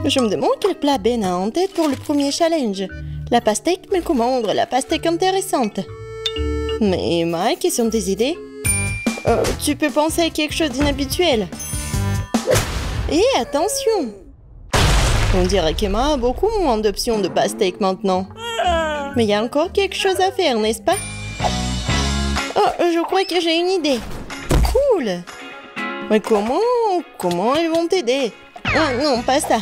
Je me demande quel plat Ben a en tête pour le premier challenge. La pastèque, mais comment rendre la pastèque intéressante? Mais Mike, quelles sont tes idées? Tu peux penser à quelque chose d'inhabituel. Et attention! On dirait qu'Emma a beaucoup moins d'options de pastèque maintenant. Mais il y a encore quelque chose à faire, n'est-ce pas? Oh, je crois que j'ai une idée. Cool! Mais comment ils vont t'aider? Ah non, pas ça.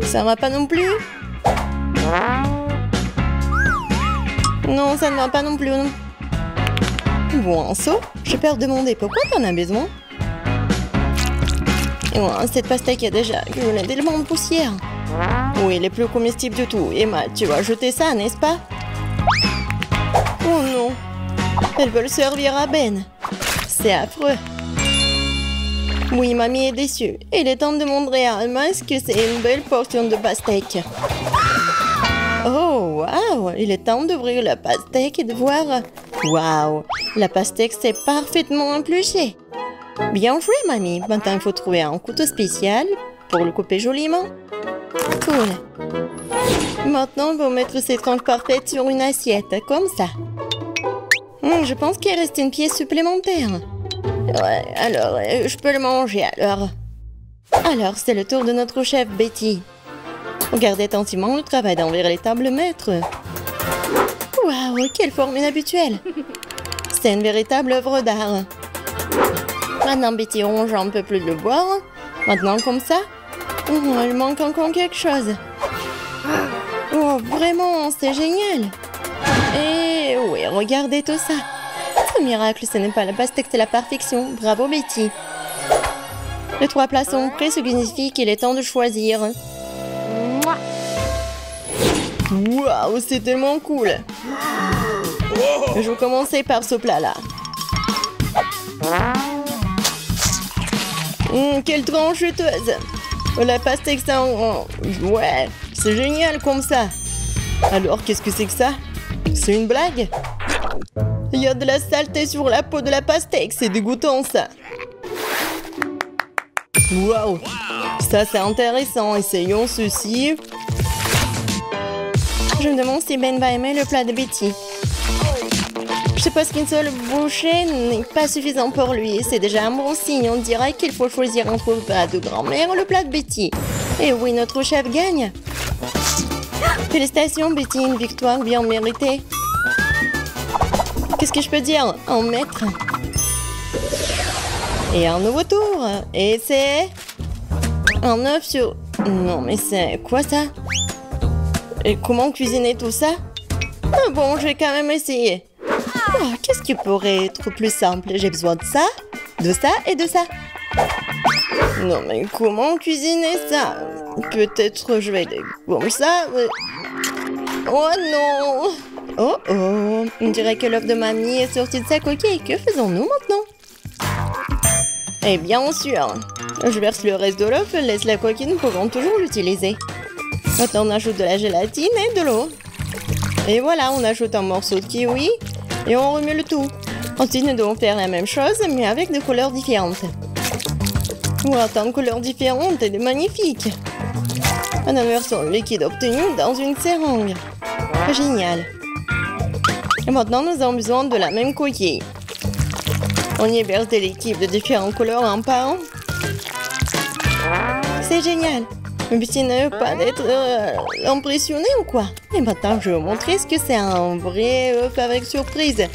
Ça va pas non plus? Non, ça ne va pas non plus. Non. Bon, un seau, j'ai peur de demander pourquoi t'en as besoin. Et ouais, cette pastèque a déjà accumulé tellement de poussière. Oui, les plus comestibles de tout. Emma, tu vas jeter ça, n'est-ce pas? Oh non, elles veulent servir à Ben. C'est affreux. Oui, mamie est déçue. Il est temps de montrer à Emma que c'est une belle portion de pastèque. Oh, waouh! Il est temps d'ouvrir la pastèque et de voir... Waouh! La pastèque s'est parfaitement épluchée. Bien joué, mamie. Maintenant, il faut trouver un couteau spécial pour le couper joliment. Cool. Maintenant, on va mettre cette tranche parfaite sur une assiette, comme ça. Je pense qu'il reste une pièce supplémentaire. Ouais, alors, je peux le manger, alors. Alors, c'est le tour de notre chef, Betty. Regardez attentivement le travail d'envers les tables maîtres. Waouh, quelle forme inhabituelle. C'est une véritable œuvre d'art. Maintenant, Betty ronge un peu plus de le boire. Maintenant, comme ça. Oh, il manque encore quelque chose. Oh, vraiment, c'est génial. Et oui, regardez tout ça. C'est un miracle, ce n'est pas la pastèque, c'est la perfection. Bravo, Betty. Les 3 plats sont prêts, ce qui signifie qu'il est temps de choisir. Waouh, c'est tellement cool. Je vais commencer par ce plat-là. Quelle tranche juteuse. La pastèque, ça... Ouais, c'est génial comme ça. Alors, qu'est-ce que c'est que ça? C'est une blague? Il y a de la saleté sur la peau de la pastèque, c'est dégoûtant ça. Waouh, ça c'est intéressant. Essayons ceci. Je me demande si Ben va aimer le plat de Betty. Je suppose qu'une seule bouchée n'est pas suffisant pour lui. C'est déjà un bon signe. On dirait qu'il faut choisir entre le plat de grand-mère ou le plat de Betty. Et oui, notre chef gagne. Félicitations, Betty, une victoire bien méritée. Qu'est-ce que je peux dire? Un maître. Et un nouveau tour. Et c'est... un œuf sur... Non, mais c'est quoi ça? Et comment cuisiner tout ça? Ah bon, je vais quand même essayer. Oh, qu'est-ce qui pourrait être plus simple? J'ai besoin de ça et de ça. Non, mais comment cuisiner ça? Peut-être je vais... Comme ça... Oh non! Oh oh! On dirait que l'œuf de mamie est sorti de sa coquille. Que faisons-nous maintenant? Eh bien sûr! Je verse le reste de l'œuf, laisse la coquille, nous pouvons toujours l'utiliser. Maintenant, on ajoute de la gélatine et de l'eau. Et voilà, on ajoute un morceau de kiwi et on remue le tout. Ensuite, nous devons faire la même chose, mais avec des couleurs différentes. Wow, tant de couleurs différentes et de magnifiques. On inverse le liquide obtenu dans une seringue. Génial. Et maintenant, nous avons besoin de la même coquille. On y verse des liquides de différentes couleurs un par un. C'est génial. Le but n'est pas d'être impressionné ou quoi? Et maintenant, je vais vous montrer ce que c'est un vrai œuf avec surprise.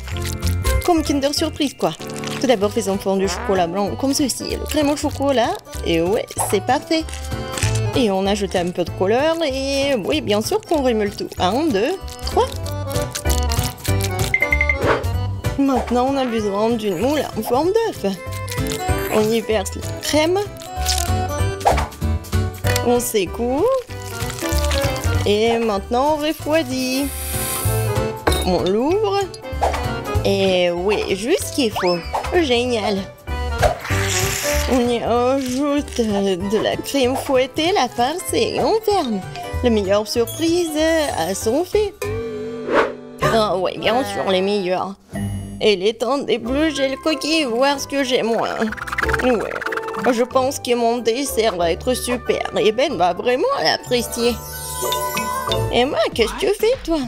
Comme Kinder Surprise, quoi. Tout d'abord, faisons fondre du chocolat blanc comme ceci. Le crème au chocolat. Et ouais, c'est parfait. Et on ajoute un peu de couleur. Et oui, bien sûr qu'on remue le tout. 1, 2, 3. Maintenant, on a besoin d'une moule en forme d'œuf. On y verse la crème. On secoue. Et maintenant, on refroidit. On l'ouvre. Et oui, juste ce qu'il faut. Génial. On y ajoute de la crème fouettée, la farce et on ferme. La meilleure surprise à son fait. Ah oui, bien sûr, les meilleurs. Et il est temps d'éplucher le coquille, voir ce que j'ai moins. Ouais. Je pense que mon dessert va être super et Ben va vraiment l'apprécier. Emma, qu'est-ce que tu fais, toi?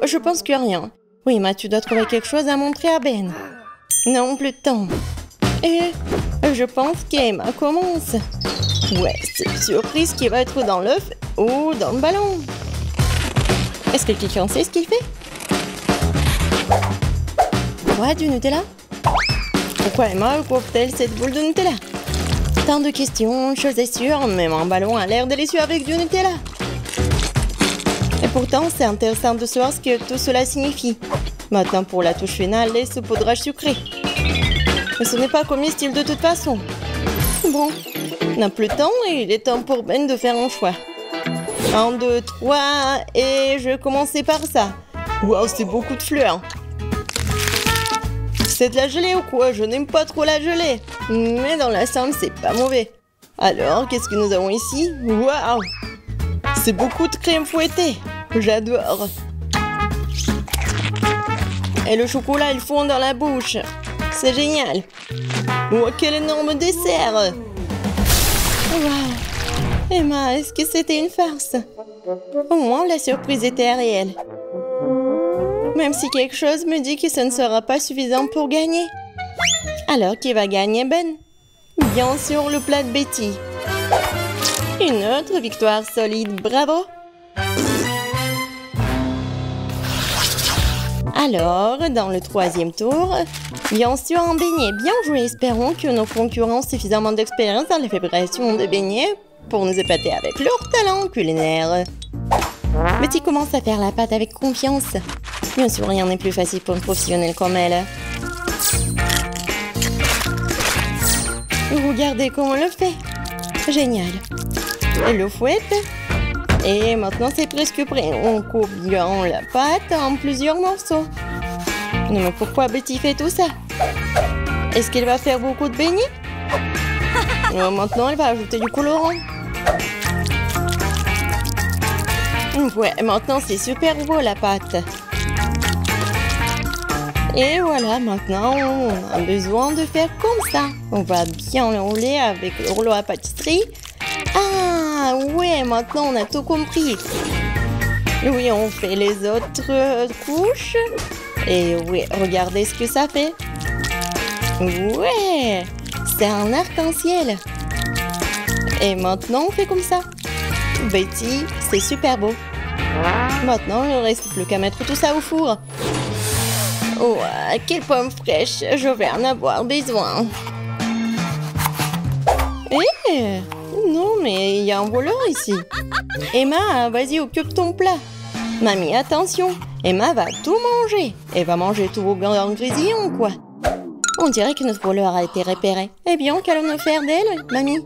Je pense que rien. Oui, Emma, tu dois trouver quelque chose à montrer à Ben. Non, plus de temps. Et je pense qu'Emma commence. Ouais, c'est une surprise qui va être dans l'œuf ou dans le ballon. Est-ce que quelqu'un sait ce qu'il fait? Quoi, du Nutella? Pourquoi Emma couvre-t-elle cette boule de Nutella? Tant de questions, chose est sûre, même un ballon a l'air délicieux avec du Nutella. Et pourtant, c'est intéressant de savoir ce que tout cela signifie. Maintenant, pour la touche finale, les saupoudrages sucrés. Mais ce n'est pas comestible de toute façon. Bon, on n'a plus de temps et il est temps pour Ben de faire un choix. 1, 2, 3, et je vais commencer par ça. Waouh, c'est beaucoup de fleurs. C'est de la gelée ou quoi? Je n'aime pas trop la gelée. Mais dans la somme, c'est pas mauvais. Alors, qu'est-ce que nous avons ici? Waouh! C'est beaucoup de crème fouettée. J'adore. Et le chocolat, il fond dans la bouche. C'est génial. Oh, quel énorme dessert! Waouh! Emma, est-ce que c'était une farce? Au moins, la surprise était réelle. Même si quelque chose me dit que ce ne sera pas suffisant pour gagner. Alors, qui va gagner, Ben? Bien sûr, le plat de Betty. Une autre victoire solide, bravo! Alors, dans le 3e tour, bien sûr un beignet. Bien joué, espérons que nos concurrents ont suffisamment d'expérience dans la fabrication de beignets pour nous épater avec leur talent culinaire. Betty commence à faire la pâte avec confiance. Bien sûr, rien n'est plus facile pour une professionnelle comme elle. Regardez comment elle le fait. Génial. Elle le fouette. Et maintenant, c'est presque prêt. On coupe bien la pâte en plusieurs morceaux. Non, mais pourquoi Betty fait tout ça? Est-ce qu'elle va faire beaucoup de beignets? Maintenant, elle va ajouter du colorant. Ouais, maintenant, c'est super beau la pâte. Et voilà, maintenant, on a besoin de faire comme ça. On va bien l'enrouler avec le rouleau à pâtisserie. Ah, ouais, maintenant, on a tout compris. Oui, on fait les autres couches. Et oui, regardez ce que ça fait. Ouais, c'est un arc-en-ciel. Et maintenant, on fait comme ça. Betty, c'est super beau. Maintenant, il ne reste plus qu'à mettre tout ça au four. Oh, quelle pomme fraîche, je vais en avoir besoin. Eh, non, mais il y a un voleur ici. Emma, vas-y, occupe ton plat. Mamie, attention, Emma va tout manger. Elle va manger tous vos ingrédients, quoi. On dirait que notre voleur a été repéré. Eh bien, qu'allons-nous faire d'elle, mamie?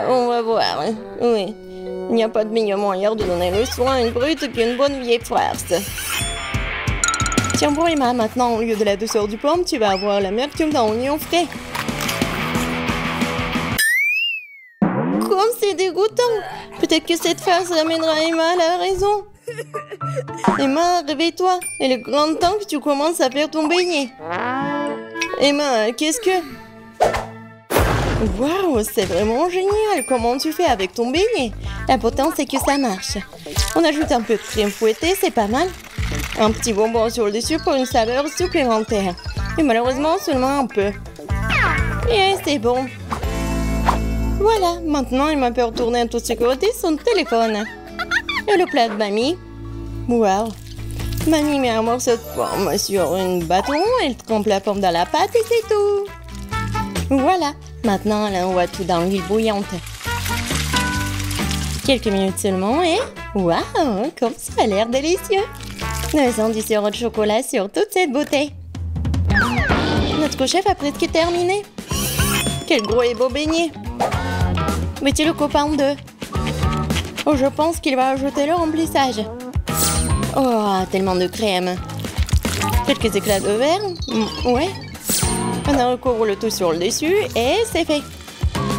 On va voir, oui. Il n'y a pas de meilleur moyen de donner le soin à une brute qu'une bonne vieille farce. Tiens bon Emma, maintenant au lieu de la douceur du pomme, tu vas avoir l'amertume d'un oignon frais. Comme c'est dégoûtant. Peut-être que cette farce amènera Emma à la raison. Emma, réveille-toi. Il est grand temps que tu commences à faire ton beignet. Emma, qu'est-ce que... Waouh, c'est vraiment génial. Comment tu fais avec ton beignet? L'important, c'est que ça marche. On ajoute un peu de crème fouettée, c'est pas mal. Un petit bonbon sur le dessus pour une saveur supplémentaire. Et malheureusement, seulement un peu. Et c'est bon. Voilà, maintenant, il m'a peut retourner en toute sécurité son téléphone. Et le plat de mamie. Waouh. Mamie met un morceau de pomme sur une bâton, elle trempe la pomme dans la pâte et c'est tout. Voilà, maintenant, là, on voit tout dans l'huile bouillante. Quelques minutes seulement et... Waouh, comme ça a l'air délicieux. Nous avons du sirop de chocolat sur toute cette bouteille. Notre chef a presque terminé. Quel gros et beau beignet. Mettez le copain en deux. Oh, je pense qu'il va ajouter le remplissage. Oh, tellement de crème. Quelques éclats de verre. Ouais. On recouvre le tout sur le dessus et c'est fait.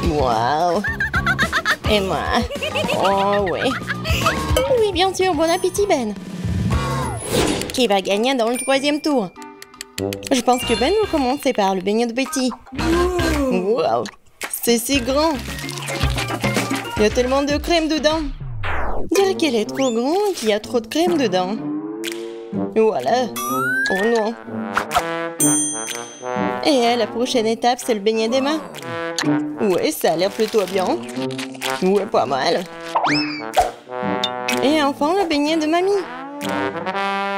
Waouh. Et moi. Oh, ouais. Oui, bien sûr. Bon appétit, Ben. Qui va gagner dans le 3e tour? Je pense que Ben va commencer par le beignet de Betty. Wow, c'est si grand. Il y a tellement de crème dedans. On dirait qu'elle est trop grande et qu'il y a trop de crème dedans. Voilà. Oh non. Et la prochaine étape, c'est le beignet d'Emma. Ouais, ça a l'air plutôt bien. Ouais, pas mal. Et enfin, le beignet de mamie.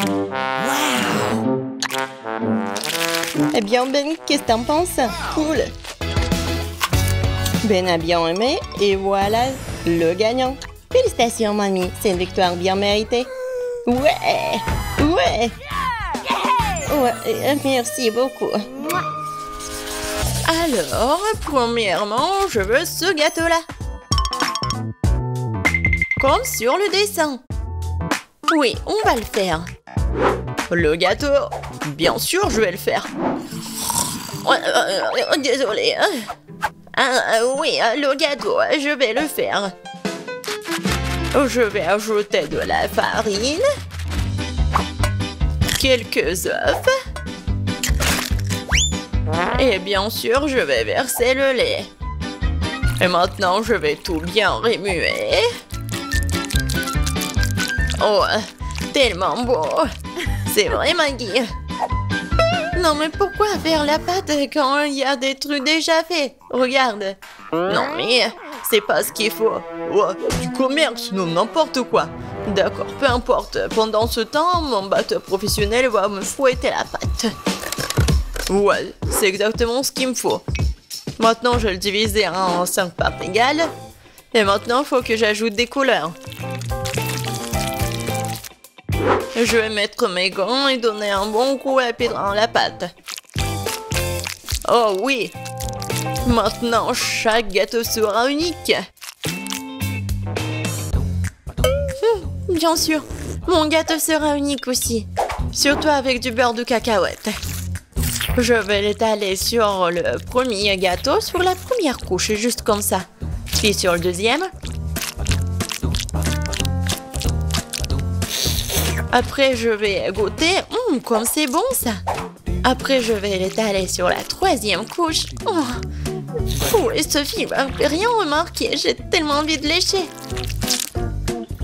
Wow. Eh bien, Ben, qu'est-ce que t'en penses? Cool. Ben a bien aimé et voilà le gagnant. Félicitations, mamie. C'est une victoire bien méritée. Ouais. Ouais. Ouais, merci beaucoup. Alors, premièrement, je veux ce gâteau-là. Comme sur le dessin. Oui, on va le faire. Le gâteau, bien sûr, je vais le faire. Désolée. Oui, le gâteau, je vais le faire. Je vais ajouter de la farine, quelques œufs, et bien sûr, je vais verser le lait. Et maintenant, je vais tout bien remuer. Oh, tellement beau. C'est vrai, Maggie. Non, mais pourquoi faire la pâte quand il y a des trucs déjà faits? Regarde. Non, mais c'est pas ce qu'il faut. Oh, du commerce, non, n'importe quoi. D'accord, peu importe. Pendant ce temps, mon batteur professionnel va me fouetter la pâte. Ouais, c'est exactement ce qu'il me faut. Maintenant, je vais le diviser en 5 parts égales. Et maintenant, il faut que j'ajoute des couleurs. Je vais mettre mes gants et donner un bon coup à pied dans la pâte. Oh oui! Maintenant, chaque gâteau sera unique. Bien sûr, mon gâteau sera unique aussi. Surtout avec du beurre de cacahuète. Je vais l'étaler sur le premier gâteau, sur la première couche, juste comme ça. Puis sur le deuxième. Après, je vais goûter. Comme c'est bon, ça. Après, je vais l'étaler sur la troisième couche. Oh, et Sophie va rien remarquer. J'ai tellement envie de lécher.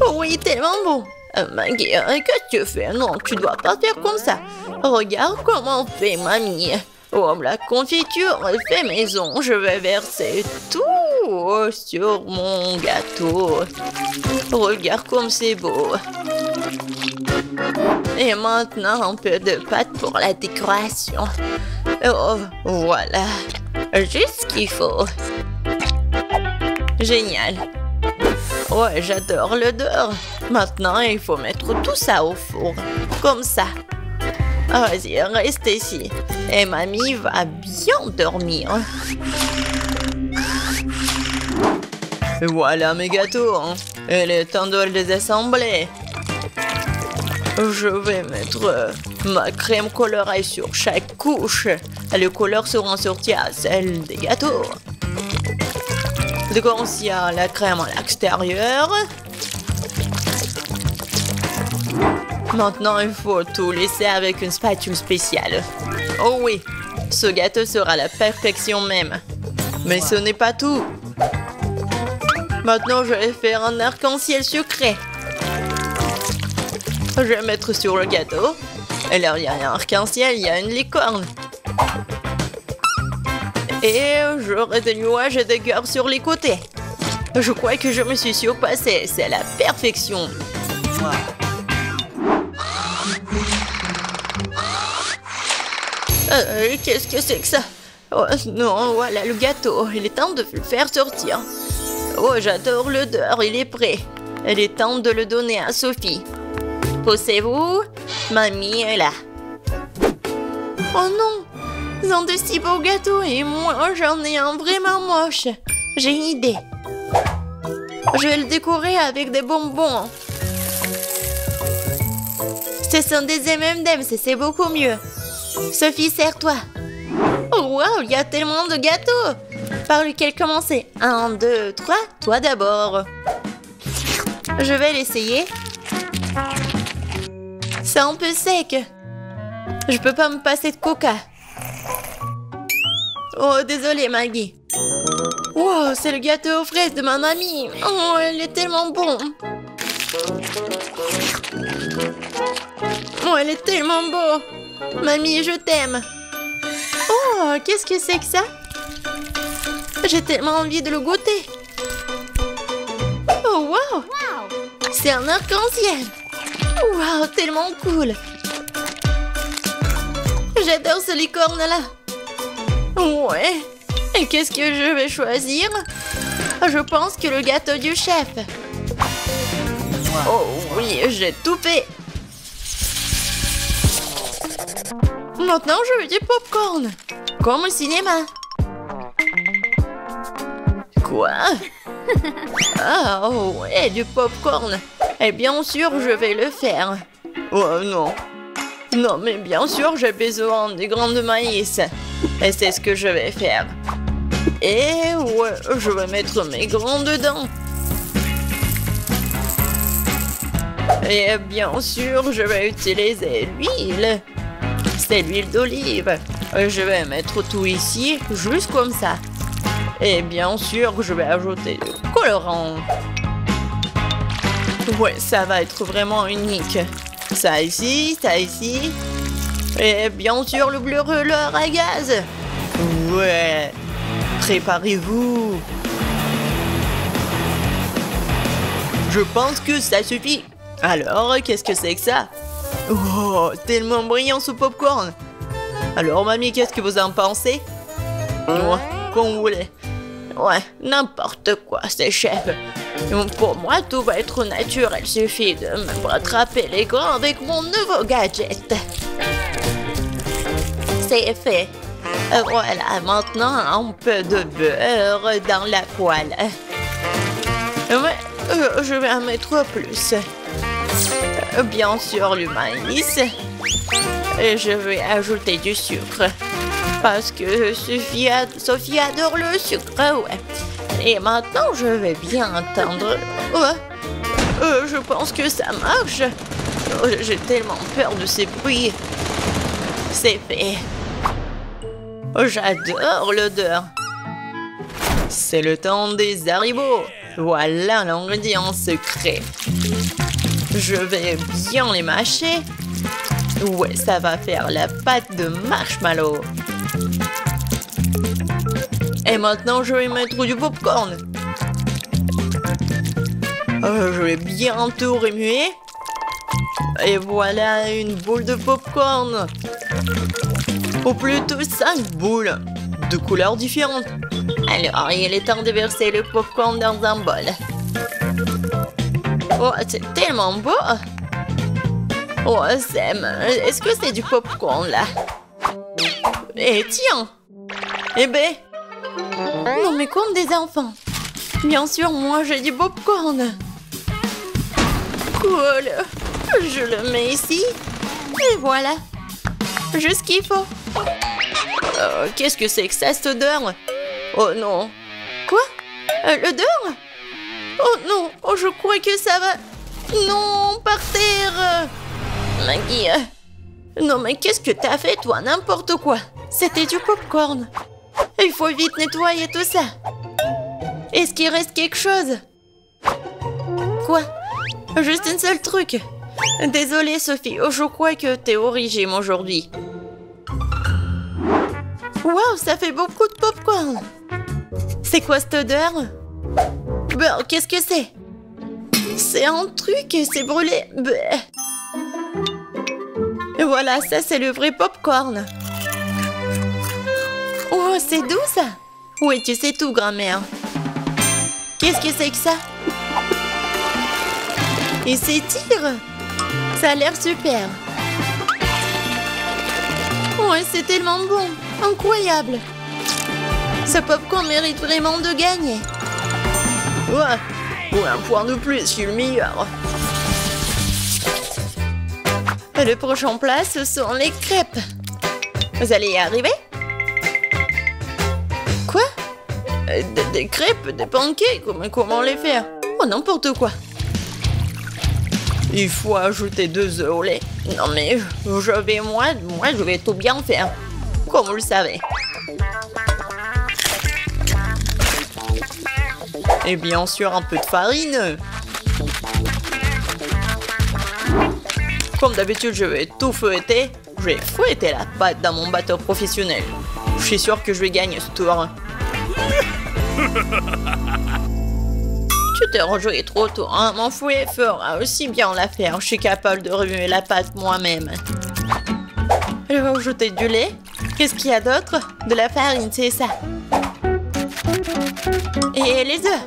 Oh oui, tellement bon. Maggie, qu'est-ce que tu fais? Non, tu dois pas faire comme ça. Regarde comment on fait, mamie. Oh, la confiture est fait maison. Je vais verser tout sur mon gâteau. Regarde comme c'est beau. Et maintenant, un peu de pâte pour la décoration. Oh, voilà. Juste ce qu'il faut. Génial. Ouais, j'adore l'odeur. Maintenant, il faut mettre tout ça au four. Comme ça. Vas-y, reste ici. Et mamie va bien dormir. Voilà mes gâteaux. Il est temps de les assembler. Je vais mettre ma crème colorée sur chaque couche. Les couleurs seront sorties à celles des gâteaux. Donc, il y a la crème à l'extérieur. Maintenant, il faut tout laisser avec une spatule spéciale. Oh oui, ce gâteau sera la perfection même. Mais ce n'est pas tout. Maintenant, je vais faire un arc-en-ciel sucré. Je vais mettre sur le gâteau. Et là, il y a un arc-en-ciel, il y a une licorne. Et j'aurai des nuages et des cœurs sur les côtés. Je crois que je me suis surpassée. C'est la perfection. Qu'est-ce que c'est que ça? Oh non, voilà le gâteau. Il est temps de le faire sortir. Oh, j'adore l'odeur. Il est prêt. Il est temps de le donner à Sophie. Posez-vous. Mamie est là. Oh non! Ils ont de si beaux gâteaux et moi j'en ai un vraiment moche. J'ai une idée. Je vais le décorer avec des bonbons. Ce sont des M&M's et c'est beaucoup mieux. Sophie, serre-toi. Oh wow, il y a tellement de gâteaux. Par lequel commencer? 1, 2, 3, toi d'abord. Je vais l'essayer. C'est un peu sec. Je peux pas me passer de coca. Oh, désolée, Maggie. Wow, c'est le gâteau aux fraises de ma mamie. Oh, elle est tellement bon. Oh, elle est tellement beau. Mamie, je t'aime. Oh, qu'est-ce que c'est que ça? J'ai tellement envie de le goûter. Oh, wow. C'est un arc-en-ciel. Wow, tellement cool. J'adore ce licorne-là. Ouais. Et qu'est-ce que je vais choisir? Je pense que le gâteau du chef. Oh oui, j'ai tout fait. Maintenant, je veux du popcorn. Comme au cinéma. Quoi? Ah, oh ouais, du popcorn. Et bien sûr, je vais le faire. Oh non. Non, mais bien sûr, j'ai besoin des grains de maïs. Et c'est ce que je vais faire. Et ouais, je vais mettre mes grains dedans. Et bien sûr, je vais utiliser l'huile. C'est l'huile d'olive. Je vais mettre tout ici, juste comme ça. Et bien sûr, je vais ajouter du colorant. Ouais, ça va être vraiment unique. Ça ici, ça ici. Et bien sûr, le brûleur à gaz. Ouais. Préparez-vous. Je pense que ça suffit. Alors, qu'est-ce que c'est que ça? Oh, tellement brillant ce popcorn. Alors, mamie, qu'est-ce que vous en pensez? Ouais, comme vous voulez. Ouais, n'importe quoi, c'est chef. Pour moi, tout va être naturel. Il suffit de me rattraper les grains avec mon nouveau gadget. C'est fait. Voilà, maintenant, un peu de beurre dans la poêle. Ouais, je vais en mettre plus. Bien sûr, le maïs. Et je vais ajouter du sucre. Parce que Sophie adore le sucre, ouais. Et maintenant, je vais bien entendre. Je pense que ça marche. J'ai tellement peur de ces bruits. C'est fait. J'adore l'odeur. C'est le temps des haribots. Voilà l'ingrédient secret. Je vais bien les mâcher. Ouais, ça va faire la pâte de marshmallow. Et maintenant, je vais mettre du popcorn. Je vais bien tout remuer. Et voilà une boule de popcorn. Ou plutôt 5 boules de couleurs différentes. Alors, il est temps de verser le popcorn dans un bol. Oh, c'est tellement beau. Oh, Sam, est-ce que c'est du popcorn là? Et tiens. Eh ben. Non, mais comme des enfants. Bien sûr, moi j'ai du popcorn. Cool. Je le mets ici. Et voilà. Juste ce qu'il faut. Qu'est-ce que c'est que ça, cette odeur? Oh non. Quoi? L'odeur? Oh non. Oh, je crois que ça va... Non, par terre. Maggie. Non, mais qu'est-ce que t'as fait, toi? N'importe quoi. C'était du popcorn. Il faut vite nettoyer tout ça. Est-ce qu'il reste quelque chose? Quoi? Juste un seul truc. Désolée, Sophie. Oh, je crois que t'es au régime aujourd'hui. Waouh, ça fait beaucoup de popcorn. C'est quoi cette odeur? Ben, qu'est-ce que c'est? C'est un truc, c'est brûlé. Ben. Et voilà, ça c'est le vrai popcorn. Oh, c'est doux ça. Oui, tu sais tout, grand-mère. Qu'est-ce que c'est que ça? Il s'étire. Ça a l'air super. Ouais, c'est tellement bon. Incroyable. Ce popcorn mérite vraiment de gagner. Ouais. Pour un point de plus, je suis le meilleur. Le prochain plat, ce sont les crêpes. Vous allez y arriver? Quoi? Des crêpes, des pancakes, comment les faire? Oh, n'importe quoi. Il faut ajouter 2 œufs au lait Non mais moi je vais tout bien faire. Comme vous le savez. Et bien sûr un peu de farine. Comme d'habitude je vais tout fouetter. Je vais fouetter la pâte dans mon batteur professionnel. Je suis sûre que je vais gagner ce tour. Tu t'es rejoué trop tôt, hein? Mon fouet fera aussi bien l'affaire. Je suis capable de remuer la pâte moi-même. Je vais ajouter du lait. Qu'est-ce qu'il y a d'autre? De la farine, c'est ça. Et les œufs.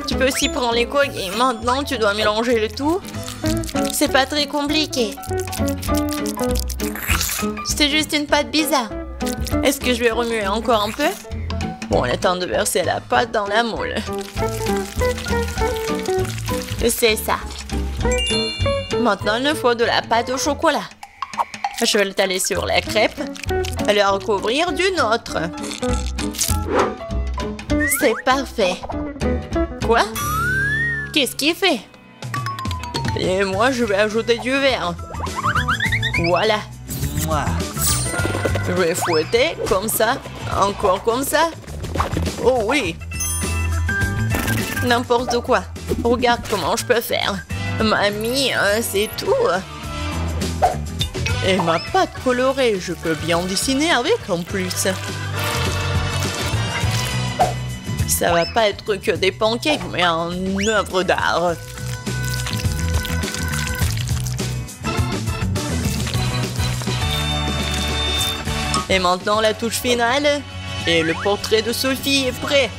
Tu peux aussi prendre les coques et maintenant tu dois mélanger le tout. C'est pas très compliqué. C'est juste une pâte bizarre. Est-ce que je vais remuer encore un peu? Bon, il est temps de verser la pâte dans la moule. C'est ça. Maintenant, il nous faut de la pâte au chocolat. Je vais l'étaler sur la crêpe et la recouvrir d'une autre. C'est parfait. Quoi? Qu'est-ce qu'il fait? Et moi, je vais ajouter du verre. Voilà. Je vais fouetter comme ça. Encore comme ça. Oh oui. N'importe quoi. Regarde comment je peux faire. Mamie, c'est tout. Et ma pâte colorée, je peux bien dessiner avec en plus. Ça va pas être que des pancakes, mais une œuvre d'art. Et maintenant la touche finale. Et le portrait de Sophie est prêt.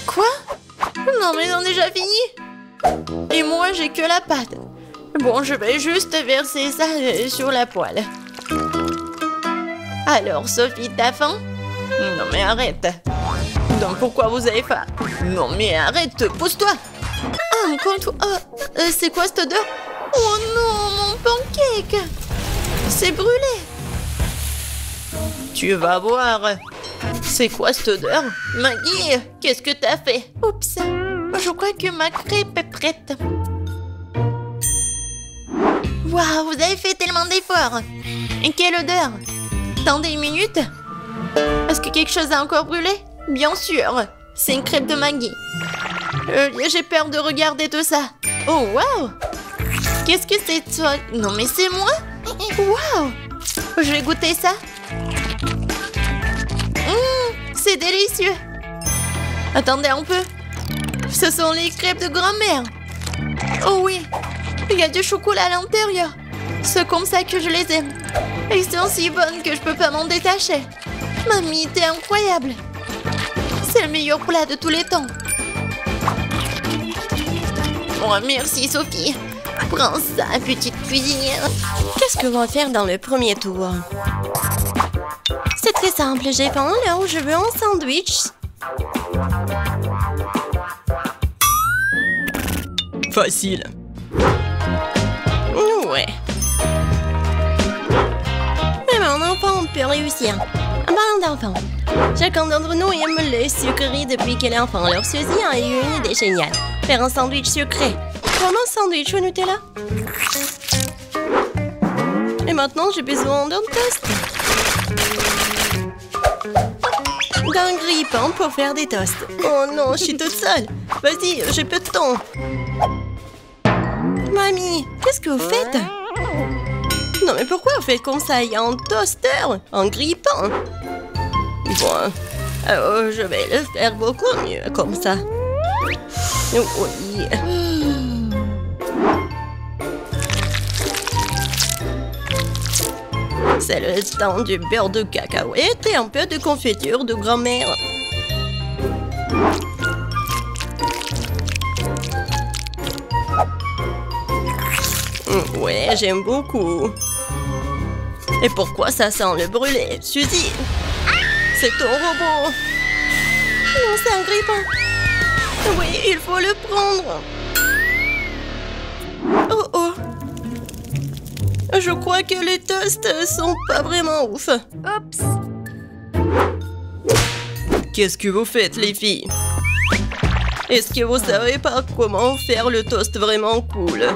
Quoi? Non mais on a déjà fini. Et moi j'ai que la pâte. Bon, je vais juste verser ça sur la poêle. Alors Sophie, t'as faim? Non mais arrête. Donc pourquoi vous avez faim? Non mais arrête, pose-toi. Ah, encore tout. C'est quoi cette odeur? Oh non, mon pancake! C'est brûlé! Tu vas voir! C'est quoi cette odeur? Maggie, qu'est-ce que t'as fait? Oups! Je crois que ma crêpe est prête. Waouh, vous avez fait tellement d'efforts! Et quelle odeur! Attendez une minute! Est-ce que quelque chose a encore brûlé? Bien sûr! C'est une crêpe de Maggie. J'ai peur de regarder tout ça. Oh, waouh! Qu'est-ce que c'est toi? Non mais c'est moi? Waouh! Je vais goûter ça. C'est délicieux. Attendez un peu. Ce sont les crêpes de grand-mère. Oh oui, il y a du chocolat à l'intérieur. C'est comme ça que je les aime. Elles sont si bonnes que je peux pas m'en détacher. Mamie, t'es incroyable. C'est le meilleur plat de tous les temps. Oh, merci Sophie. Prends ça, petite cuisinière. Qu'est-ce que l'on va faire dans le premier tour? C'est très simple, j'ai faim, alors je veux un sandwich. Facile. Ouais. Mais mon enfant peut réussir. En parlant d'enfant, chacun d'entre nous aime le sucrerie depuis qu'il est enfant. Alors Suzy a eu une idée géniale. Faire un sandwich sucré. Comme un sandwich au Nutella. Et maintenant, j'ai besoin d'un toast. D'un grille-pain pour faire des toasts. Oh non, je suis toute seule. Vas-y, j'ai peu de temps. Mamie, qu'est-ce que vous faites? Non, mais pourquoi vous faites comme ça? Il y a un toaster, un grille-pain. Bon, alors je vais le faire beaucoup mieux comme ça. Oui. C'est le temps du beurre de cacahuète et un peu de confiture de grand-mère. Ouais, j'aime beaucoup. Et pourquoi ça sent le brûlé? Suzy, c'est ton robot. Non, c'est un grille-pain. Oui, il faut le prendre. Oh oh. Je crois que les toasts sont pas vraiment ouf. Oups. Qu'est-ce que vous faites, les filles? Est-ce que vous savez pas comment faire le toast vraiment cool?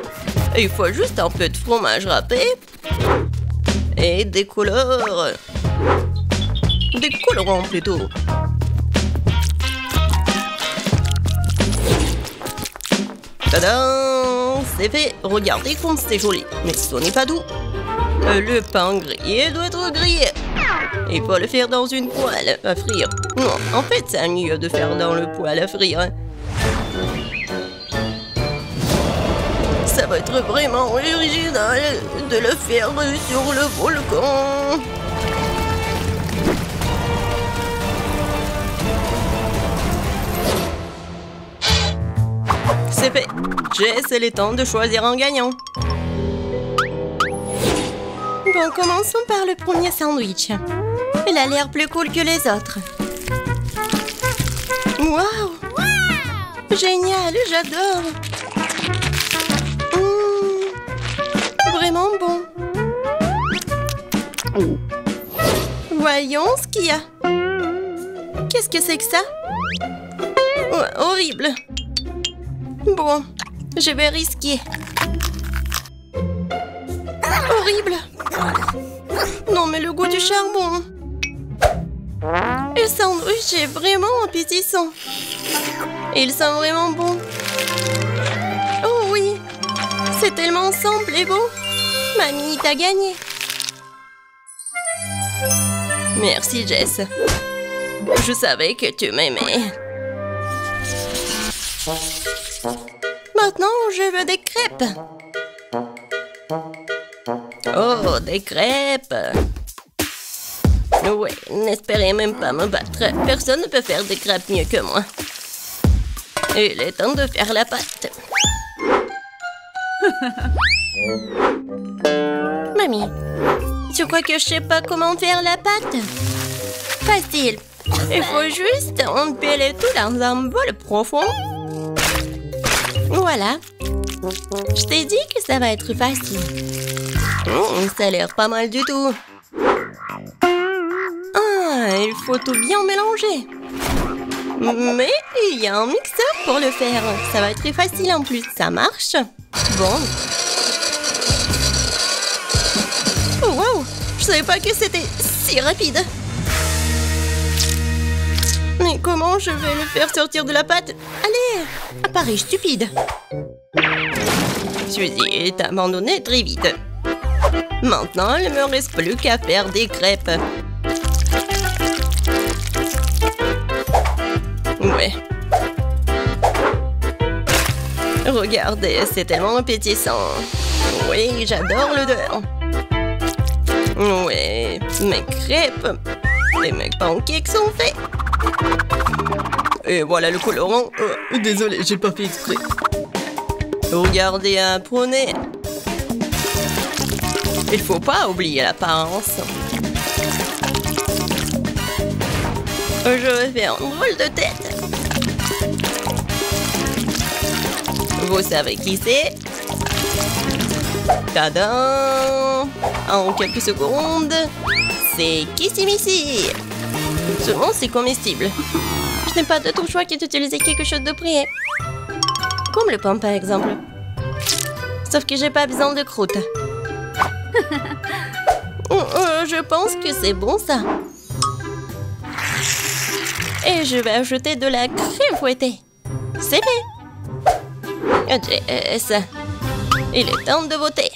Il faut juste un peu de fromage râpé et des couleurs. Des colorants plutôt. Tadam! C'est fait. Regardez comme c'est joli. Mais ce n'est pas doux. Le pain grillé doit être grillé. Il faut le faire dans une poêle à frire. Non, en fait, c'est mieux de faire dans le poêle à frire. Ça va être vraiment original de le faire sur le volcan. C'est fait. Jess, il est temps de choisir un gagnant. Bon, commençons par le premier sandwich. Il a l'air plus cool que les autres. Waouh! Génial, j'adore! Vraiment bon. Voyons ce qu'il y a. Qu'est-ce que c'est que ça? Horrible. Bon, je vais risquer. Horrible. Non, mais le goût du charbon. Le sandwich est vraiment appétissant. Et il sent vraiment bon. Oh oui, c'est tellement simple et beau. Mamie, t'as gagné. Merci, Jess. Je savais que tu m'aimais. Maintenant, je veux des crêpes. Oh, des crêpes. Ouais, n'espérez même pas me battre. Personne ne peut faire des crêpes mieux que moi. Il est temps de faire la pâte. Mamie, tu crois que je sais pas comment faire la pâte? Facile. Il faut juste empiler tout dans un bol profond. Voilà. Je t'ai dit que ça va être facile. Ça a l'air pas mal du tout. Ah, il faut tout bien mélanger. Mais il y a un mixeur pour le faire. Ça va être très facile en plus. Ça marche. Bon. Oh, wow! Je savais pas que c'était si rapide. Mais comment je vais le faire sortir de la pâte? Allez! Pareil stupide. Suzy est abandonnée très vite. Maintenant, il ne me reste plus qu'à faire des crêpes. Ouais. Regardez, c'est tellement appétissant. Oui, j'adore l'odeur. Ouais, mes crêpes et mes pancakes sont faits. Et voilà le colorant. Désolé, j'ai pas fait exprès. Regardez un poney. Il faut pas oublier l'apparence. Je vais faire un drôle de tête. Vous savez qui c'est? Tadam! En quelques secondes, c'est Kissimissy. Seulement, c'est comestible. Je n'ai pas d'autre choix que d'utiliser quelque chose de prêt. Comme le pain, par exemple. Sauf que j'ai pas besoin de croûte. Je pense que c'est bon, ça. Et je vais ajouter de la crème fouettée. C'est fait. Jess, il est temps de voter.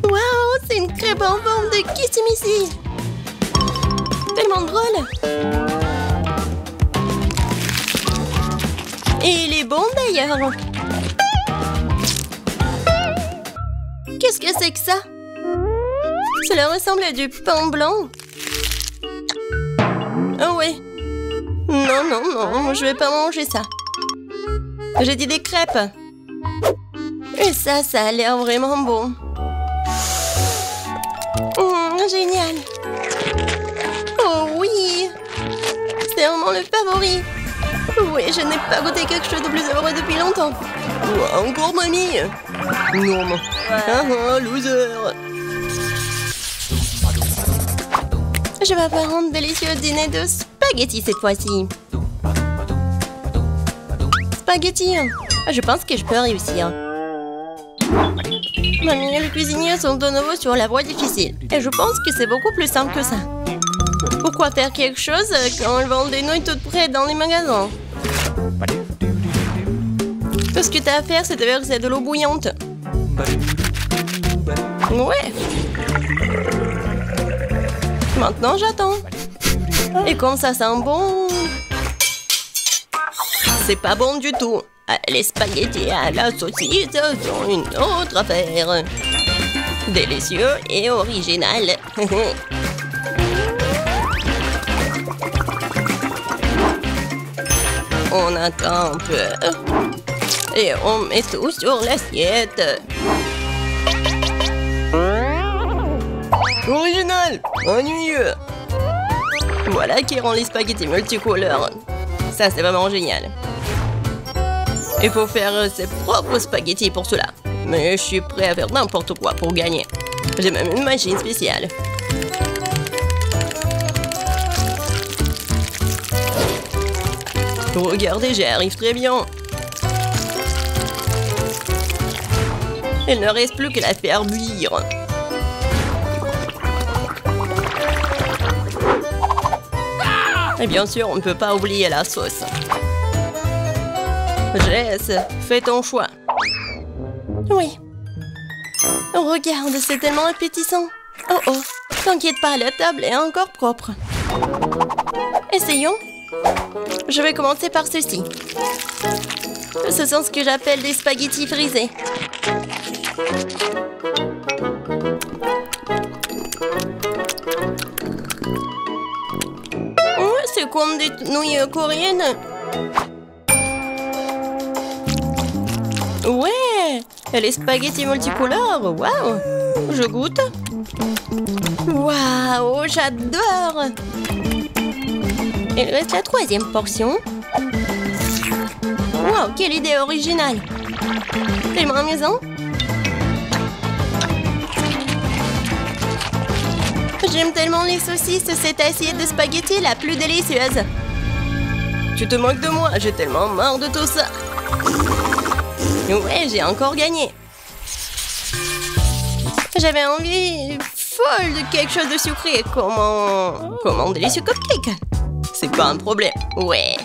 Waouh, c'est une crêpe en forme de Kissimissy. Tellement drôle. Et il est bon d'ailleurs. Qu'est-ce que c'est que ça? Cela ressemble à du pain blanc. Oh oui. Non, non, non, je vais pas manger ça. J'ai dit des crêpes. Et ça a l'air vraiment bon. Génial. Oh oui. C'est vraiment le favori. Oui, je n'ai pas goûté quelque chose de plus heureux depuis longtemps. Encore mamie? Non, non. Loser. Je vais faire un délicieux dîner de spaghettis cette fois-ci. spaghettis. Je pense que je peux réussir. Mamie et le cuisinier sont de nouveau sur la voie difficile. Et je pense que c'est beaucoup plus simple que ça. Pourquoi faire quelque chose quand ils vendent des nouilles toutes prêtes dans les magasins? Tout ce que t'as à faire, c'est de verser de l'eau bouillante. Ouais. Maintenant, j'attends. Et comme ça sent bon... C'est pas bon du tout. Les spaghettis à la saucisse sont une autre affaire. Délicieux et original. On attend un peu. Et on met tout sur l'assiette. Original, ennuyeux. Voilà qui rend les spaghettis multicolores. Ça, c'est vraiment génial. Il faut faire ses propres spaghettis pour cela. Mais je suis prêt à faire n'importe quoi pour gagner. J'ai même une machine spéciale. Regardez, j'y arrive très bien. Il ne reste plus qu'à la faire bouillir. Et bien sûr, on ne peut pas oublier la sauce. Jess, fais ton choix. Oui. Regarde, c'est tellement appétissant. Oh oh, t'inquiète pas, la table est encore propre. Essayons. Je vais commencer par ceci. Ce sont ce que j'appelle des spaghettis frisés. C'est comme des nouilles coréennes. Ouais, et les spaghettis multicolores, waouh. Je goûte. Waouh, j'adore. Il reste la troisième portion. Waouh, quelle idée originale. Tellement amusant. J'aime tellement les saucisses, cette assiette de spaghettis la plus délicieuse. Tu te moques de moi, j'ai tellement marre de tout ça. Ouais, j'ai encore gagné. J'avais envie folle de quelque chose de sucré, comme un délicieux cupcake. C'est pas un problème, ouais.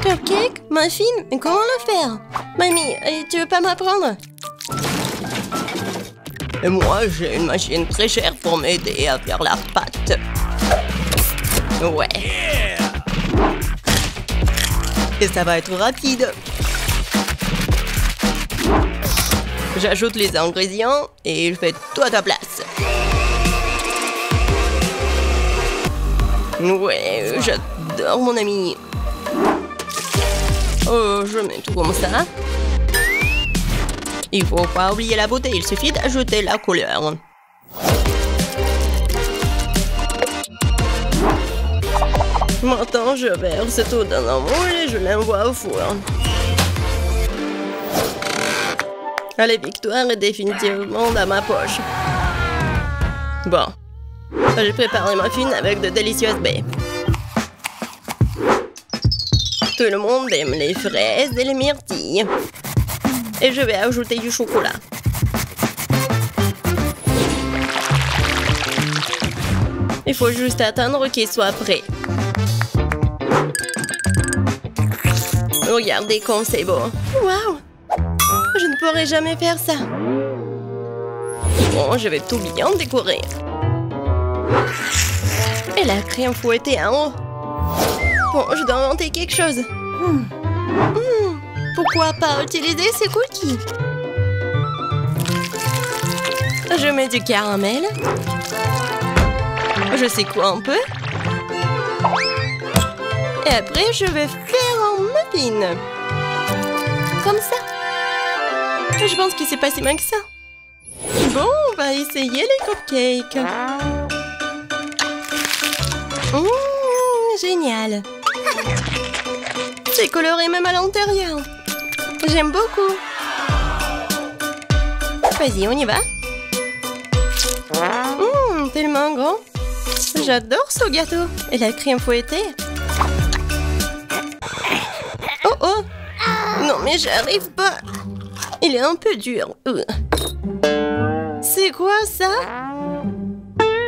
Cupcake? Muffin? Comment le faire? Mamie, tu veux pas m'apprendre? Et moi, j'ai une machine très chère pour m'aider à faire la pâte. Ouais. Et ça va être rapide. J'ajoute les ingrédients et je fais tout à ta place. Ouais, j'adore mon ami. Oh, je mets tout comme ça. Il faut pas oublier la beauté, il suffit d'ajouter la couleur. Maintenant, je verse tout dans un moule et je l'envoie au four. La victoire est définitivement dans ma poche. Bon, j'ai préparé ma muffins avec de délicieuses baies. Tout le monde aime les fraises et les myrtilles. Et je vais ajouter du chocolat. Il faut juste attendre qu'il soit prêt. Regardez comme c'est beau. Waouh! Je ne pourrai jamais faire ça. Bon, je vais tout bien décorer. Et la crème fouettée en haut. Bon, je dois inventer quelque chose. Pourquoi pas utiliser ces cookies? Je mets du caramel. Je secoue un peu. Et après, je vais faire un muffin. Comme ça. Je pense que c'est pas si mal que ça. Bon, on va essayer les cupcakes. Génial. C'est coloré même à l'intérieur. J'aime beaucoup. Vas-y, on y va. Tellement grand. J'adore ce gâteau. Et la crème fouettée. Oh oh, Non, mais j'arrive pas. Il est un peu dur. C'est quoi ça?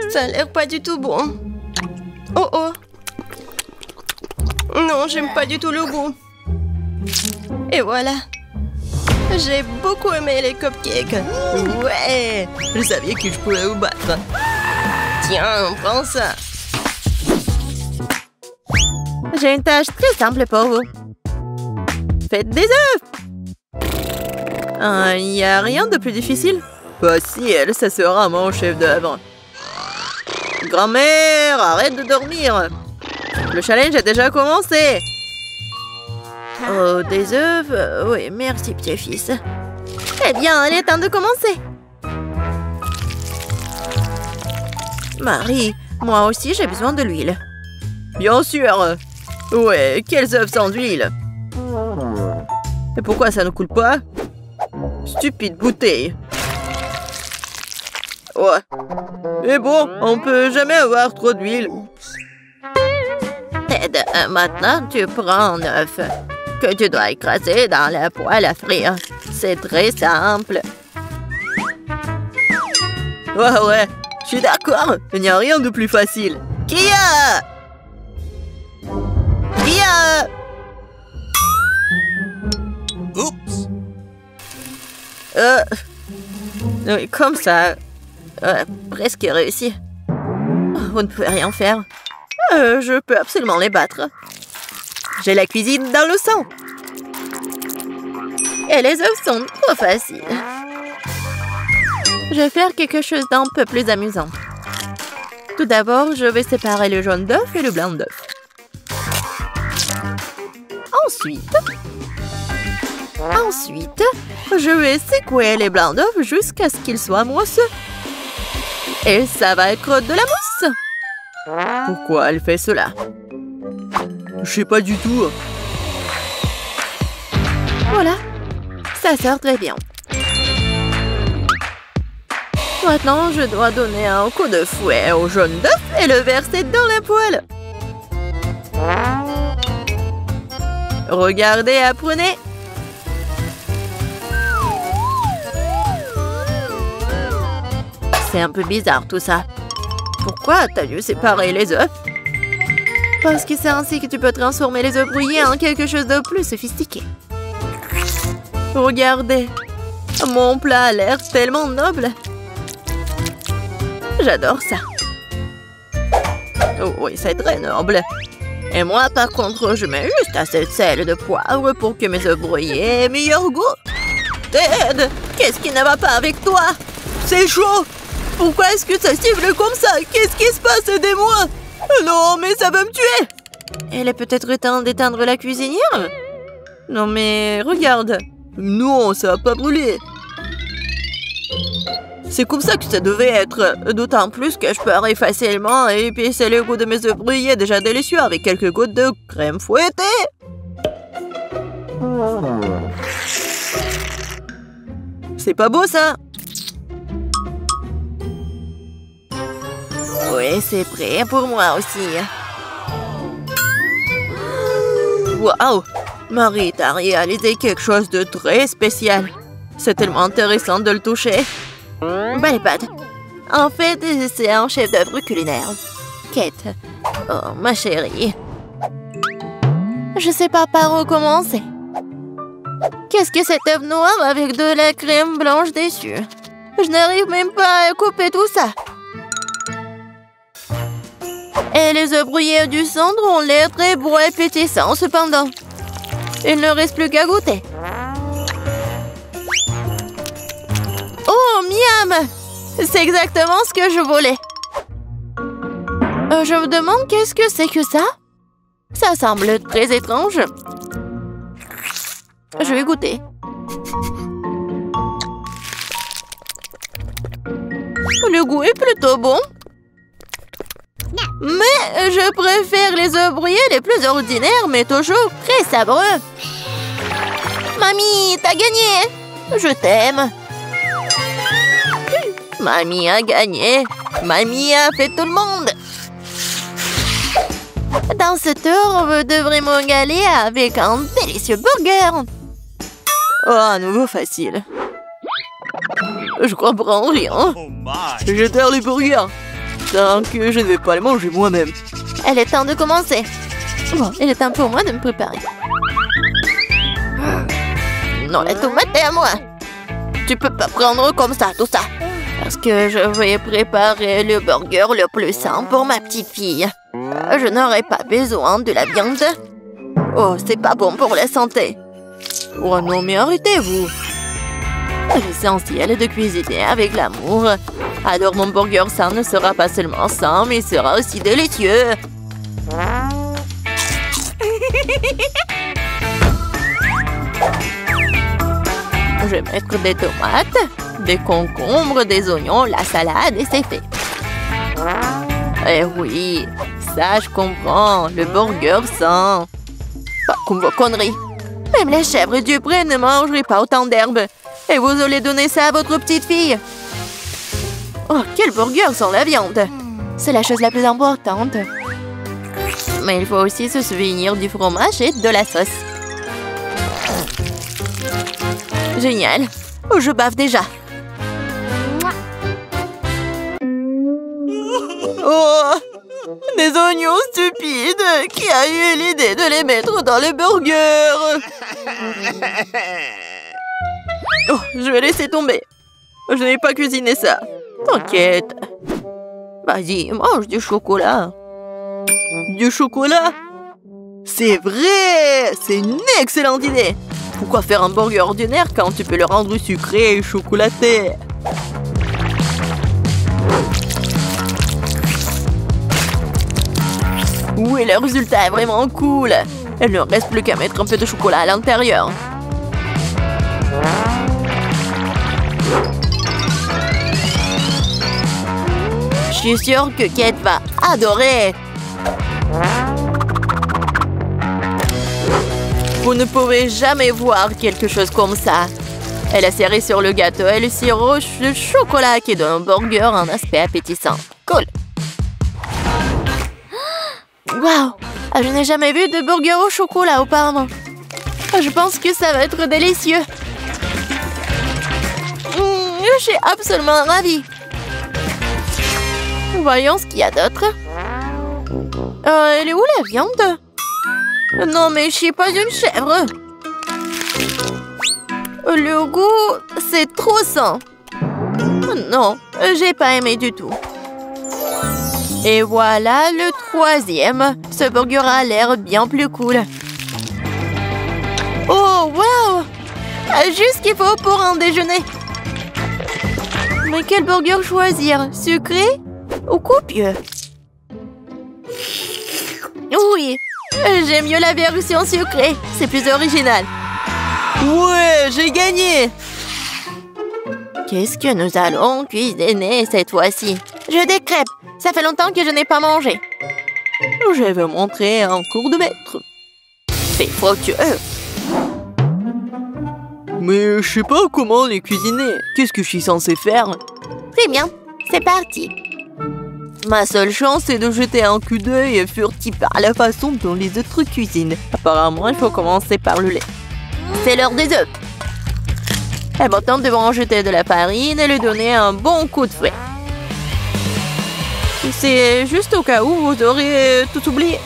Ça a l'air pas du tout bon. Oh oh. Non, j'aime pas du tout le goût. Et voilà. J'ai beaucoup aimé les cupcakes. Ouais. Je savais que je pouvais vous battre. Tiens, prends ça. J'ai une tâche très simple pour vous. Faites des œufs. Il n'y a rien de plus difficile. Facile, ça sera mon chef d'œuvre. Grand-mère, arrête de dormir. Le challenge a déjà commencé. Oh, des œufs? Oui, merci, petit-fils. Eh bien, il est temps de commencer. Marie, moi aussi, j'ai besoin de l'huile. Bien sûr. Ouais, quels œufs sans huile? Et pourquoi ça ne coule pas? Stupide bouteille. Ouais. Mais bon, on peut jamais avoir trop d'huile. Ted, maintenant tu prends un œuf que tu dois écraser dans la poêle à frire. C'est très simple. Ouais, je suis d'accord. Il n'y a rien de plus facile. Kia! Oups! Oui, comme ça. Presque réussi. Vous ne pouvez rien faire. Je peux absolument les battre. J'ai la cuisine dans le sang. Et les œufs sont trop faciles. Je vais faire quelque chose d'un peu plus amusant. Tout d'abord, je vais séparer le jaune d'œuf et le blanc d'œuf. Ensuite, je vais secouer les blancs d'œuf jusqu'à ce qu'ils soient mousseux. Et ça va être de la mousse. Pourquoi elle fait cela? Je sais pas du tout. Voilà, ça sort très bien. Maintenant, je dois donner un coup de fouet au jaune d'œuf et le verser dans la poêle. Regardez, apprenez. C'est un peu bizarre tout ça. Pourquoi t'as dû séparer les œufs? Parce que c'est ainsi que tu peux transformer les œufs brouillés en quelque chose de plus sophistiqué. Regardez. Mon plat a l'air tellement noble. J'adore ça. Oh, oui, c'est très noble. Et moi, par contre, je mets juste assez de sel et de poivre pour que mes œufs brouillés aient meilleur goût. Ted, qu'est-ce qui ne va pas avec toi? C'est chaud. Pourquoi est-ce que ça siffle comme ça? Qu'est-ce qui se passe? Aidez-moi! Non, mais ça va me tuer! Elle est peut-être temps d'éteindre la cuisinière? Non, mais regarde. Non, ça va pas brûler. C'est comme ça que ça devait être. D'autant plus que je parie facilement et épicer le goût de mes œufs brouillés déjà délicieux avec quelques gouttes de crème fouettée. C'est pas beau, ça? Oui, c'est prêt pour moi aussi. Waouh! Marie, t'as réalisé quelque chose de très spécial. C'est tellement intéressant de le toucher. Belle pâte. En fait, c'est un chef-d'œuvre culinaire. Kate. Oh, ma chérie. Je sais pas par où commencer. Qu'est-ce que cet œuf noir avec de la crème blanche dessus? Je n'arrive même pas à couper tout ça. Et les œufs brouillés du centre ont l'air très beaux et pétissants cependant. Il ne reste plus qu'à goûter. Oh, miam! C'est exactement ce que je voulais. Je me demande qu'est-ce que c'est que ça? Ça semble très étrange. Je vais goûter. Le goût est plutôt bon. Mais je préfère les œufs brouillés les plus ordinaires, mais toujours très savoureux. Mamie, t'as gagné! Je t'aime. Mamie a gagné. Mamie a fait tout le monde. Dans ce tour, vous devrez m'égaler avec un délicieux burger. Oh, à nouveau facile. Je comprends rien. Je terre les burgers. Tant que je ne vais pas les manger moi-même. Il est temps de commencer. Bon, il est temps pour moi de me préparer. Non, la tomate est à moi. Tu peux pas prendre comme ça, tout ça. Parce que je vais préparer le burger le plus sain pour ma petite fille. Je n'aurai pas besoin de la viande. Oh, c'est pas bon pour la santé. Oh non, mais arrêtez-vous. L'essentiel est de cuisiner avec l'amour. Alors mon burger sain ne sera pas seulement sain, mais sera aussi délicieux. Je vais mettre des tomates, des concombres, des oignons, la salade et c'est fait. Eh oui, ça je comprends, le burger sain. Pas comme vos conneries. Même les chèvres du pré ne mangeraient pas autant d'herbes. Et vous allez donner ça à votre petite fille. Oh, quel burger sans la viande. C'est la chose la plus importante. Mais il faut aussi se souvenir du fromage et de la sauce. Génial. Oh, je bave déjà. Oh, des oignons stupides. Qui a eu l'idée de les mettre dans les burgers? Oh, je vais laisser tomber. Je n'ai pas cuisiné ça. T'inquiète. Vas-y, mange du chocolat. Du chocolat? C'est vrai! C'est une excellente idée! Pourquoi faire un burger ordinaire quand tu peux le rendre sucré et chocolaté? Oui, le résultat est vraiment cool! Il ne reste plus qu'à mettre un peu de chocolat à l'intérieur. Je suis sûre que Kate va adorer! Vous ne pouvez jamais voir quelque chose comme ça. Elle a serré sur le gâteau et le sirop de chocolat qui donne au burger un aspect appétissant. Cool! Waouh! Je n'ai jamais vu de burger au chocolat auparavant. Je pense que ça va être délicieux. Je suis absolument ravie. Voyons ce qu'il y a d'autre. Elle est où la viande? Non, mais je suis pas une chèvre. Le goût, c'est trop sain. Non, j'ai pas aimé du tout. Et voilà le troisième. Ce burger a l'air bien plus cool. Oh, wow! Juste ce qu'il faut pour un déjeuner. Mais quel burger choisir? Sucré ou copieux? Oui, j'aime mieux la version sucrée. C'est plus original. Ouais, j'ai gagné! Qu'est-ce que nous allons cuisiner cette fois-ci? Je des crêpes. Ça fait longtemps que je n'ai pas mangé. Je vais montrer un cours de maître. C'est fructueux. Mais je sais pas comment les cuisiner. Qu'est-ce que je suis censé faire? Très bien, c'est parti. Ma seule chance est de jeter un coup d'œil furtif à la façon dont les autres cuisinent. Apparemment, il faut commencer par le lait. C'est l'heure des œufs. Et maintenant, nous devons en jeter de la farine et lui donner un bon coup de fouet. C'est juste au cas où vous aurez tout oublié.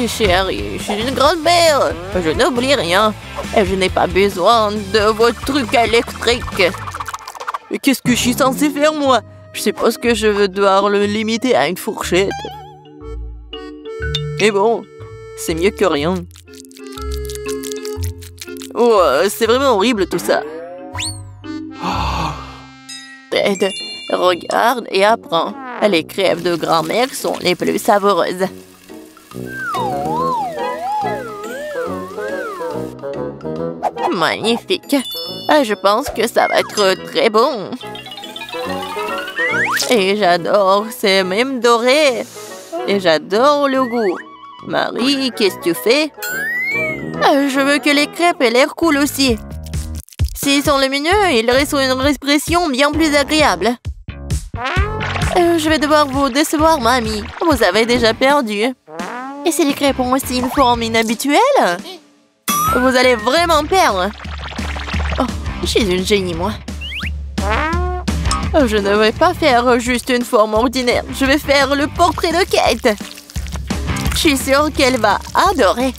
Chérie, je suis une grand-mère. Je n'oublie rien. Et je n'ai pas besoin de vos trucs électriques. Mais qu'est-ce que je suis censée faire, moi? Je suppose que je vais devoir le limiter à une fourchette. Mais bon, c'est mieux que rien. Oh, c'est vraiment horrible tout ça. Ted, regarde et apprends. Les crêpes de grand-mère sont les plus savoureuses. Magnifique. Je pense que ça va être très bon. Et j'adore, c'est même doré. Et j'adore le goût. Marie, qu'est-ce que tu fais? Je veux que les crêpes aient l'air cool aussi. S'ils sont lumineux, ils restent une expression bien plus agréable. Je vais devoir vous décevoir, mamie. Vous avez déjà perdu. Et si les crêpes ont aussi une forme inhabituelle? Vous allez vraiment perdre. Oh, je suis une génie, moi. Je ne vais pas faire juste une forme ordinaire. Je vais faire le portrait de Kate. Je suis sûre qu'elle va adorer.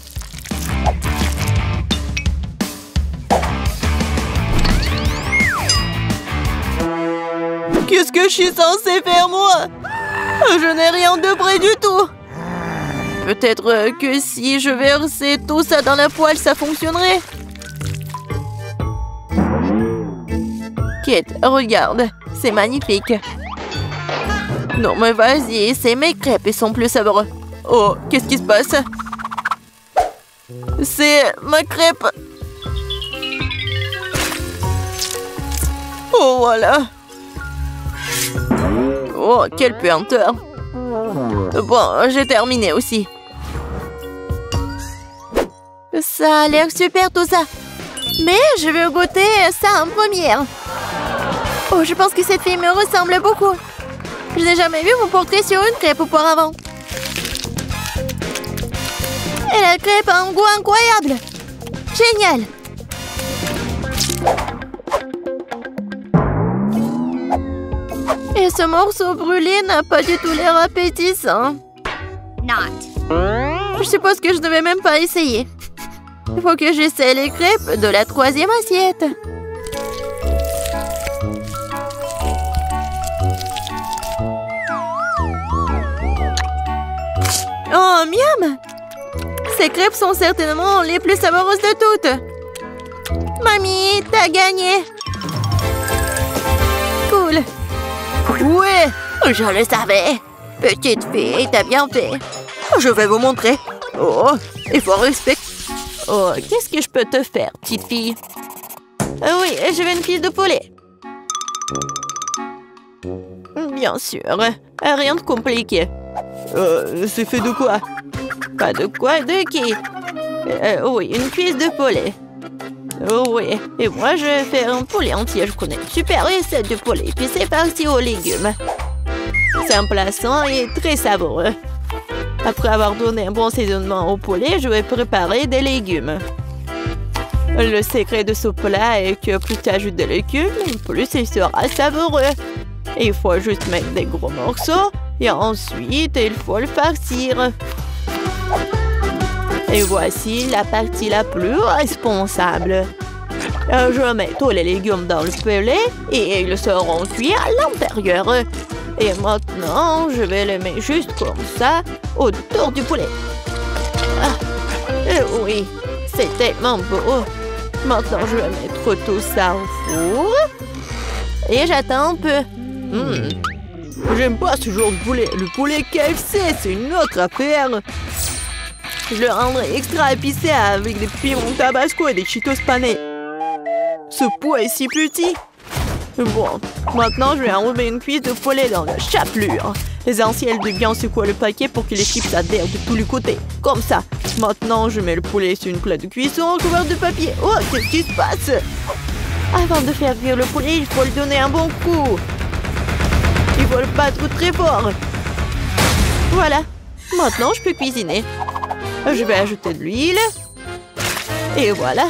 Qu'est-ce que je suis censée faire, moi? Je n'ai rien de près du tout. Peut-être que si je versais tout ça dans la poêle, ça fonctionnerait. Kate, regarde. C'est magnifique. Non, mais vas-y, c'est mes crêpes, ils sont plus savoureux. Oh, qu'est-ce qui se passe? C'est ma crêpe. Oh, voilà. Oh, quelle puanteur. Bon, j'ai terminé aussi. Ça a l'air super tout ça. Mais je veux goûter ça en première. Oh, je pense que cette fille me ressemble beaucoup. Je n'ai jamais vu mon portrait sur une crêpe auparavant. Et la crêpe a un goût incroyable. Génial. Et ce morceau brûlé n'a pas du tout l'air appétissant. Je suppose que je ne vais même pas essayer. Il faut que j'essaie les crêpes de la 3e assiette. Oh, miam! Ces crêpes sont certainement les plus savoureuses de toutes. Mamie, t'as gagné! Cool! Ouais, je le savais! Petite fille, t'as bien fait! Je vais vous montrer! Oh, il faut respecter! Oh, qu'est-ce que je peux te faire, petite fille? Oui, je veux une cuisse de poulet. Bien sûr, rien de compliqué. C'est fait de quoi? Pas de quoi, de qui? Oui, une cuisse de poulet. Oui, et moi je vais faire un poulet entier. Je connais une super recette de poulet. Puis c'est parti aux légumes. C'est un plat sain et très savoureux. Après avoir donné un bon assaisonnement au poulet, je vais préparer des légumes. Le secret de ce plat est que plus tu ajoutes des légumes, plus il sera savoureux. Il faut juste mettre des gros morceaux et ensuite il faut le farcir. Et voici la partie la plus responsable. Je mets tous les légumes dans le poulet et ils seront cuits à l'intérieur. Et maintenant, je vais les mettre juste comme ça autour du poulet. Oui, c'est tellement beau. Maintenant, je vais mettre tout ça au four. Et j'attends un peu. J'aime pas ce genre de poulet. Le poulet KFC, c'est une autre affaire. Je le rendrai extra épicé avec des piments tabasco et des Cheetos panés. Ce pot est si petit. Bon, maintenant je vais enlever une cuisse de poulet dans la chapelure. L'essentiel de bien secouer le paquet pour que les chips adhèrent de tous les côtés. Comme ça. Maintenant, je mets le poulet sur une plaque de cuisson recouverte de papier. Oh, qu'est-ce qui se passe? Avant de faire cuire le poulet, il faut lui donner un bon coup. Il faut le battre très fort. Voilà. Maintenant, je peux cuisiner. Je vais ajouter de l'huile. Et voilà.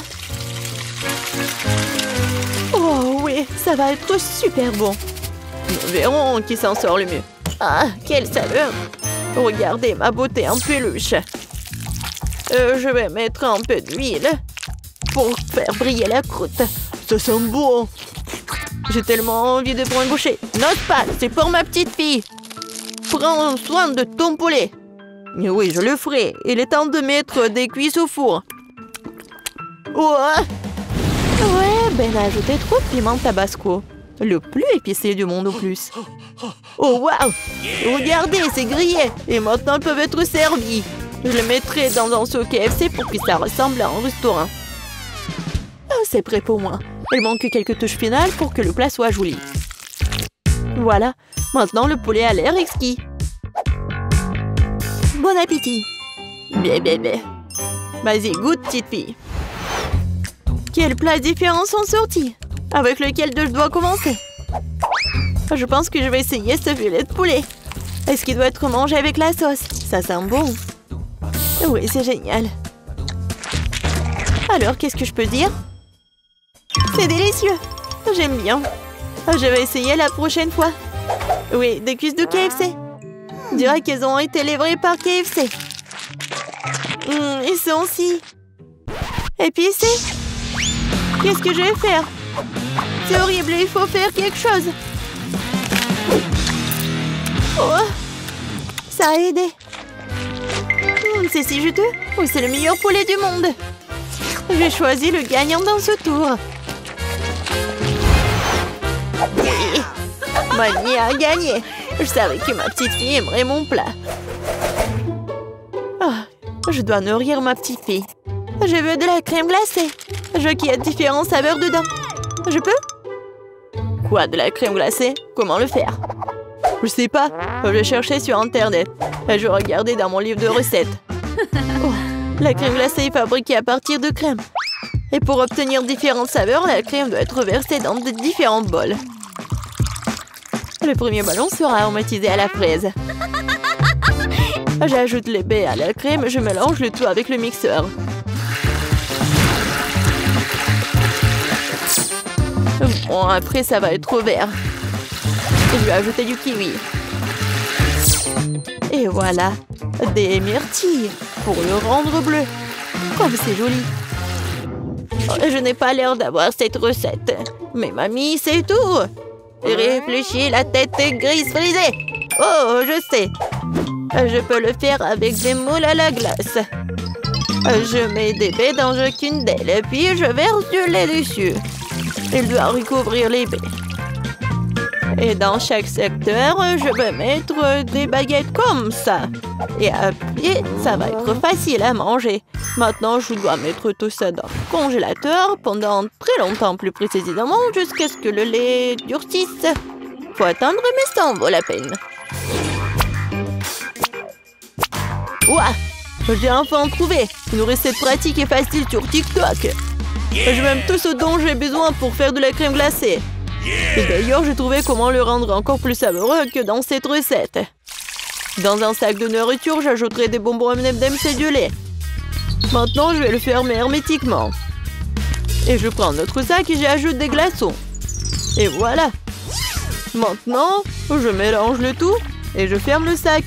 Oh oui, ça va être super bon. Nous verrons qui s'en sort le mieux. Ah, quelle saveur! Regardez ma beauté en peluche. Je vais mettre un peu d'huile pour faire briller la croûte. Ça sent bon. J'ai tellement envie de prendre un bouchée. Note pas, c'est pour ma petite fille. Prends soin de ton poulet. Oui, je le ferai. Il est temps de mettre des cuisses au four. Ouais, ben ajoutez trop de piment tabasco. Le plus épicé du monde au plus. Oh, waouh! Regardez, c'est grillé. Et maintenant, ils peuvent être servis. Je les mettrai dans un seau KFC pour que ça ressemble à un restaurant. C'est prêt pour moi. Il manque quelques touches finales pour que le plat soit joli. Voilà. Maintenant, le poulet a l'air exquis. Bon appétit. Bébé. Vas-y, goûte, petite fille. Quels plats différents sont sortis? Avec lequel je dois commencer? Je pense que je vais essayer ce filet de poulet. Est-ce qu'il doit être mangé avec la sauce? Ça sent bon. Oui, c'est génial. Alors, qu'est-ce que je peux dire? C'est délicieux. J'aime bien. Je vais essayer la prochaine fois. Oui, des cuisses de KFC. On dirait qu'elles ont été livrées par KFC. Ils sont si épicés. Qu'est-ce que je vais faire? C'est horrible, il faut faire quelque chose. Oh, ça a aidé. C'est si juteux. Oui, c'est le meilleur poulet du monde. J'ai choisi le gagnant dans ce tour. Oui, Mani a gagné. Je savais que ma petite fille aimerait mon plat. Oh, je dois nourrir ma petite fille. Je veux de la crème glacée. Je veux qu'il y ait différentes saveurs dedans. Je peux? Quoi, de la crème glacée? Comment le faire? Je sais pas. Je cherchais sur Internet. Je regardais dans mon livre de recettes. Oh, la crème glacée est fabriquée à partir de crème. Et pour obtenir différentes saveurs, la crème doit être versée dans de différents bols. Le premier ballon sera aromatisé à la fraise. J'ajoute les baies à la crème et je mélange le tout avec le mixeur. Bon, après ça va être trop vert. Je vais ajouter du kiwi. Et voilà, des myrtilles pour le rendre bleu. Comme c'est joli. Je n'ai pas l'air d'avoir cette recette. Mais mamie, c'est tout. Réfléchis, la tête est grise frisée. Oh, je sais. Je peux le faire avec des moules à la glace. Je mets des baies dans chacune d'elles, puis je verse du lait dessus. Il doit recouvrir les baies. Et dans chaque secteur, je vais mettre des baguettes comme ça. Et après, ça va être facile à manger. Maintenant, je dois mettre tout ça dans le congélateur pendant très longtemps, plus précisément, jusqu'à ce que le lait durcisse. Faut attendre, mais ça en vaut la peine. Ouah! J'ai enfin trouvé une recette pratique et facile sur TikTok. J'ai même tout ce dont j'ai besoin pour faire de la crème glacée. Et d'ailleurs, j'ai trouvé comment le rendre encore plus savoureux que dans cette recette. Dans un sac de nourriture, j'ajouterai des bonbons M&M's et du lait. Maintenant, je vais le fermer hermétiquement. Et je prends un autre sac et j'y ajoute des glaçons. Et voilà. Maintenant, je mélange le tout et je ferme le sac.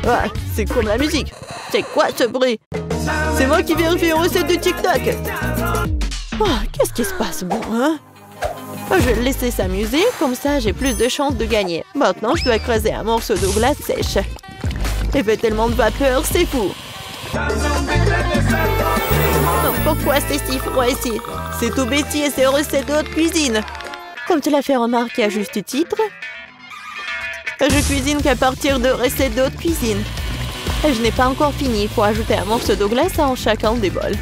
Ah, c'est comme la musique. C'est quoi ce bruit? C'est moi qui vérifie une recette de TikTok. Oh, qu'est-ce qui se passe bon, hein? Je vais le laisser s'amuser, comme ça j'ai plus de chances de gagner. Maintenant, je dois écraser un morceau de glace sèche. Il fait tellement de vapeur, c'est fou. Donc pourquoi c'est si froid ici? C'est tout Betty et ses recettes de haute cuisine. Comme tu l'as fait remarquer à juste titre, je cuisine qu'à partir de recettes de haute cuisine. Et je n'ai pas encore fini, il faut ajouter un morceau de glace en chacun des bols.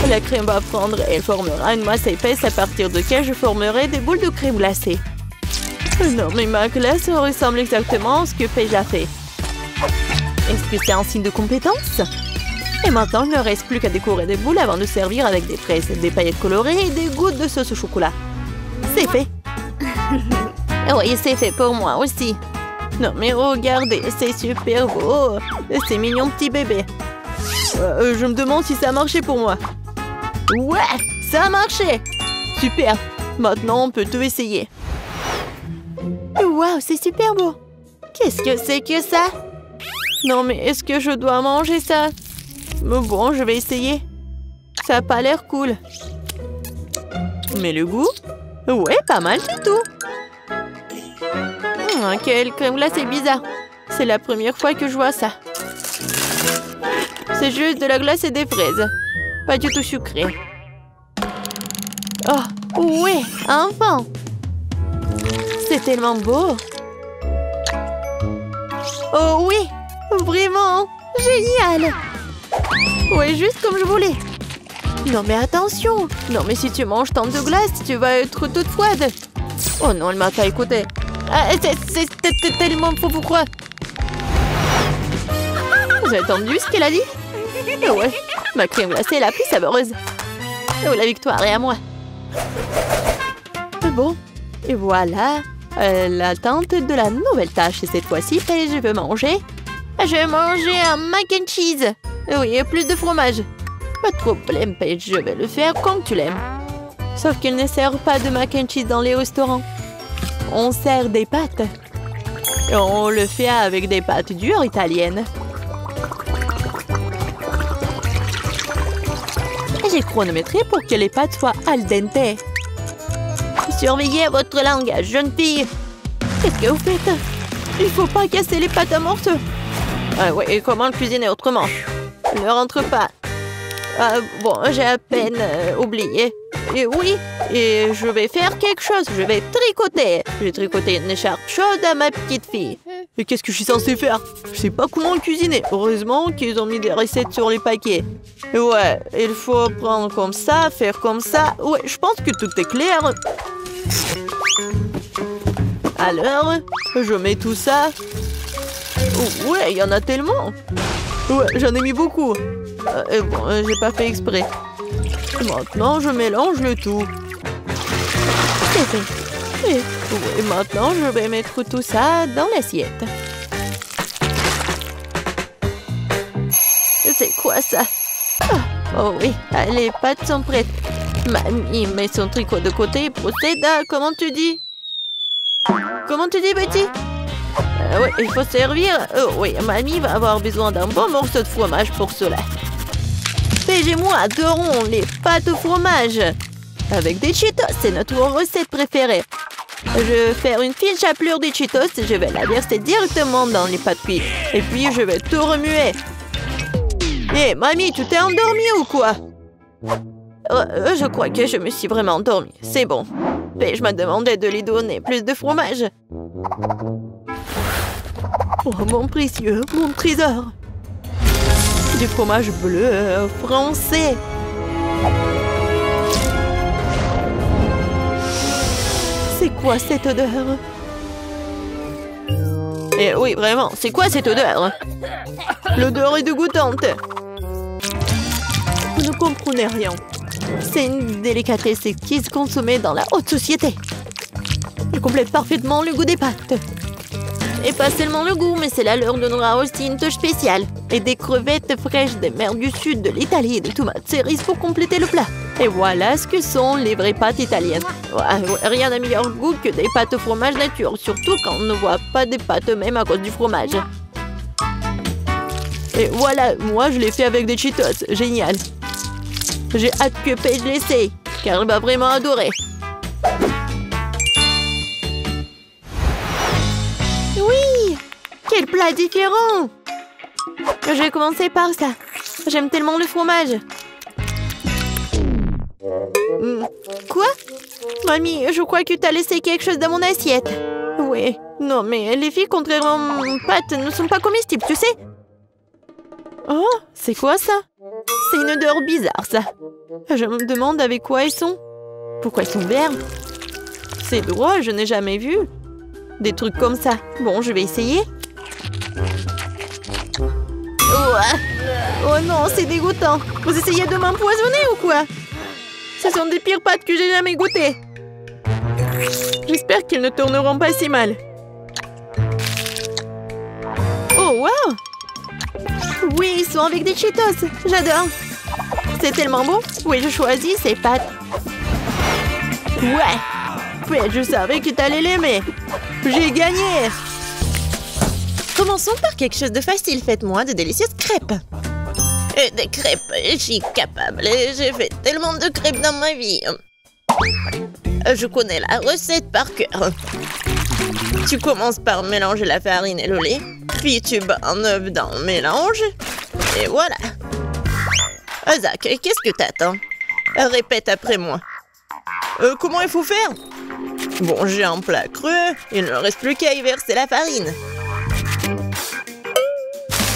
La crème va prendre et formera une masse épaisse à partir de laquelle je formerai des boules de crème glacée. Non, mais ma glace ressemble exactement à ce que Paige a fait. Est-ce que c'est un signe de compétence? Et maintenant, il ne reste plus qu'à décorer des boules avant de servir avec des fraises, des paillettes colorées et des gouttes de sauce au chocolat. C'est fait. Oui, c'est fait pour moi aussi. Non, mais regardez, c'est super beau. C'est mignon petit bébé. Je me demande si ça a marché pour moi. Ouais, ça a marché. Super. Maintenant, on peut tout essayer. Waouh, c'est super beau. Qu'est-ce que c'est que ça? Non, mais est-ce que je dois manger ça? Bon, je vais essayer. Ça n'a pas l'air cool. Mais le goût? Ouais, pas mal du tout. Quelle crème glacée bizarre. C'est la première fois que je vois ça. C'est juste de la glace et des fraises. Pas du tout sucré. Oh, ouais, enfin. C'est tellement beau. Oh oui, vraiment, génial. Ouais, juste comme je voulais. Non mais attention. Non mais si tu manges tant de glace, tu vas être toute froide. Oh non, elle m'a pas écouté. Ah, c'est tellement faux, pourquoi? Vous avez entendu ce qu'elle a dit? Oh ouais, ma crème glacée est la plus savoureuse. Oh, la victoire est à moi. Bon, et voilà l'attente de la nouvelle tâche. Et cette fois-ci, je veux manger. Je vais manger un mac and cheese. Oui, et plus de fromage. Pas de problème, Paige, je vais le faire comme tu l'aimes. Sauf qu'il ne sert pas de mac and cheese dans les restaurants. On sert des pâtes. Et on le fait avec des pâtes dures italiennes. J'ai chronométré pour que les pâtes soient al dente. Surveillez votre langage, jeune fille. Qu'est-ce que vous faites? Il faut pas casser les pâtes à morceaux. Ah oui, et comment le cuisiner autrement? Ne rentre pas. Bon, j'ai à peine oublié. Et oui, et je vais faire quelque chose. Je vais tricoter. J'ai tricoté une écharpe chaude à ma petite fille. Et qu'est-ce que je suis censée faire? Je sais pas comment cuisiner. Heureusement qu'ils ont mis des recettes sur les paquets. Ouais, il faut prendre comme ça, faire comme ça. Ouais, je pense que tout est clair. Alors, je mets tout ça. Oh, ouais, il y en a tellement. Ouais, j'en ai mis beaucoup. Bon, j'ai pas fait exprès. Maintenant, je mélange le tout. C'est fait. Et maintenant, je vais mettre tout ça dans l'assiette. C'est quoi ça? Oh oui, les pâtes sont prêtes. Mamie met son tricot de côté et procède à... Comment tu dis? Comment tu dis, petit? Oui, il faut servir. Oh oui, mamie va avoir besoin d'un bon morceau de fromage pour cela. Paige et moi adorons les pâtes au fromage. Avec des Cheetos, c'est notre recette préférée. Je vais faire une fine chapelure de Cheetos et je vais la verser directement dans les pâtes cuites. Et puis, je vais tout remuer. Hé, mamie, tu t'es endormie ou quoi? Je crois que je me suis vraiment endormie. C'est bon. Paige m'a demandé de lui donner plus de fromage. Oh, mon précieux, mon trésor. Du fromage bleu français. C'est quoi cette odeur? Eh oui, vraiment, c'est quoi cette odeur? L'odeur est dégoûtante. Vous ne comprenez rien. C'est une délicatesse exquise consommée dans la haute société. Elle complète parfaitement le goût des pâtes. Et pas seulement le goût, mais cela leur donnera aussi une touche spéciale. Et des crevettes fraîches des mers du sud de l'Italie et des tomates cerises pour compléter le plat. Et voilà ce que sont les vraies pâtes italiennes. Ouais, rien n'a meilleur goût que des pâtes au fromage nature, surtout quand on ne voit pas des pâtes eux-mêmes à cause du fromage. Et voilà, moi je l'ai fait avec des Cheetos. Génial. J'ai hâte que Paige l'essaye, car elle va vraiment adorer. Oui! Quel plat différent! Je vais commencer par ça. J'aime tellement le fromage. Quoi? Mamie, je crois que tu as laissé quelque chose dans mon assiette. Oui. Non, mais les filles, contrairement aux pâtes, ne sont pas comestibles, tu sais? Oh, c'est quoi ça? C'est une odeur bizarre, ça. Je me demande avec quoi ils sont. Pourquoi ils sont verts? C'est drôle, je n'ai jamais vu des trucs comme ça. Bon, je vais essayer. Oh non, c'est dégoûtant. Vous essayez de m'empoisonner ou quoi? Ce sont des pires pâtes que j'ai jamais goûtées. J'espère qu'ils ne tourneront pas si mal. Oh, wow! Oui, ils sont avec des Cheetos. J'adore. C'est tellement bon. Oui, je choisis ces pâtes. Ouais, je savais que t'allais l'aimer. J'ai gagné. Commençons par quelque chose de facile. Faites-moi de délicieuses crêpes. Des crêpes, je suis capable. J'ai fait tellement de crêpes dans ma vie. Je connais la recette par cœur. Tu commences par mélanger la farine et le lait. Puis tu bats un œuf dans le mélange. Et voilà. Zach, qu'est-ce que t'attends? Répète après moi. Comment il faut faire? Bon, j'ai un plat creux. Il ne reste plus qu'à y verser la farine.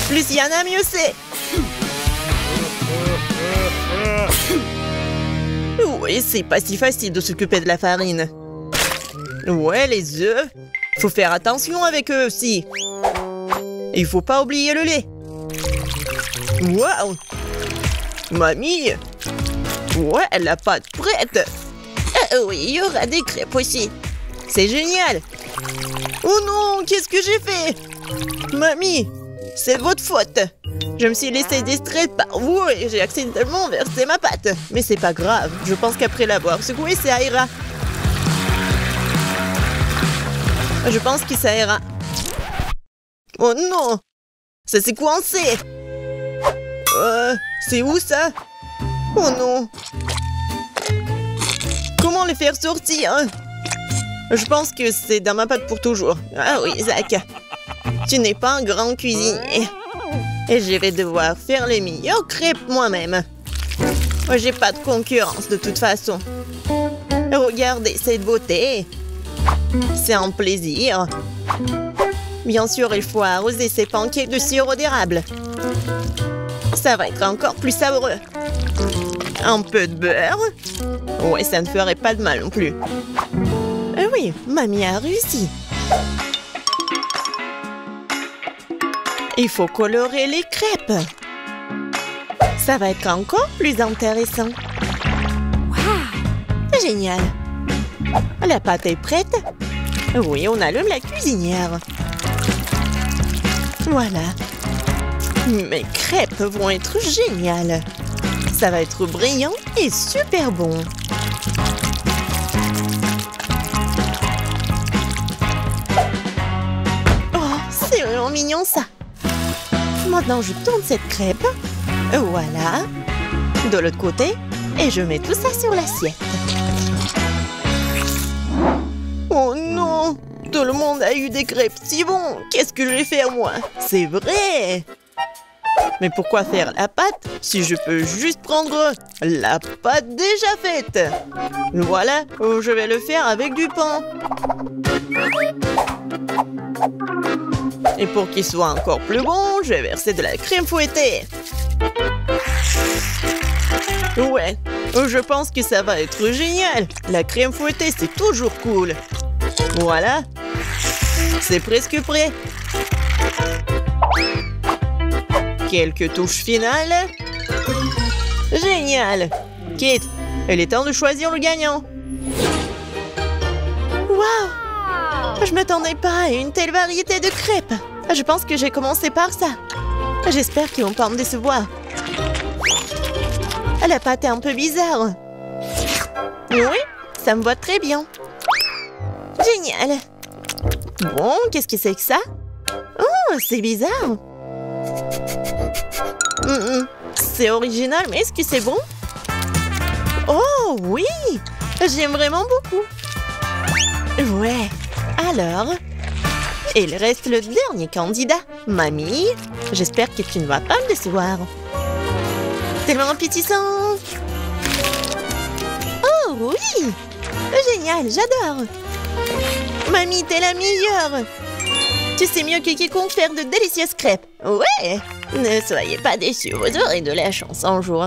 Plus il y en a, mieux c'est. Oui, c'est pas si facile de s'occuper de la farine. Ouais, les œufs. Faut faire attention avec eux aussi. Et il faut pas oublier le lait. Waouh! Mamie! Ouais, la pâte prête! Oui, il y aura des crêpes aussi. C'est génial! Oh non, qu'est-ce que j'ai fait? Mamie, c'est votre faute. Je me suis laissée distraite par vous et j'ai accidentellement versé ma pâte. Mais c'est pas grave, je pense qu'après l'avoir secoué, ça ira. Je pense que ça ira. Oh non! Ça s'est coincé! C'est où ça? Oh non! Comment les faire sortir? Je pense que c'est dans ma pâte pour toujours. Ah oui, Zach. Tu n'es pas un grand cuisinier. Et je vais devoir faire les meilleures crêpes moi-même. J'ai pas de concurrence de toute façon. Regardez cette beauté. C'est un plaisir. Bien sûr, il faut arroser ces pancakes de sirop d'érable. Ça va être encore plus savoureux. Un peu de beurre. Ouais, ça ne ferait pas de mal non plus. Oui, mamie a réussi. Il faut colorer les crêpes. Ça va être encore plus intéressant. Wow! Génial. La pâte est prête. Oui, on allume la cuisinière. Voilà. Mes crêpes vont être géniales. Ça va être brillant et super bon. Oh, c'est vraiment mignon ça. Maintenant, je tourne cette crêpe. Voilà. De l'autre côté. Et je mets tout ça sur l'assiette. Oh non! Tout le monde a eu des crêpes si bons. Qu'est-ce que je vais faire moi? C'est vrai! Mais pourquoi faire la pâte si je peux juste prendre la pâte déjà faite? Voilà, je vais le faire avec du pain. Et pour qu'il soit encore plus bon, je vais verser de la crème fouettée. Ouais, je pense que ça va être génial. La crème fouettée, c'est toujours cool. Voilà. C'est presque prêt. Quelques touches finales. Génial. Kate, il est temps de choisir le gagnant. Waouh! Je m'attendais pas à une telle variété de crêpes. Je pense que j'ai commencé par ça. J'espère qu'ils vont pas me décevoir. La pâte est un peu bizarre. Oui, ça me va très bien. Génial. Bon, qu'est-ce que c'est que ça? Oh, c'est bizarre. C'est original, mais est-ce que c'est bon? Oh, oui! J'aime vraiment beaucoup. Ouais. Alors, il reste le dernier candidat. Mamie, j'espère que tu ne vas pas me décevoir. Tellement appétissant. Oh, oui! Génial, j'adore. Mamie, t'es la meilleure. Tu sais mieux que quiconque faire de délicieuses crêpes. Ouais! Ne soyez pas déçus, vous aurez de la chance un jour.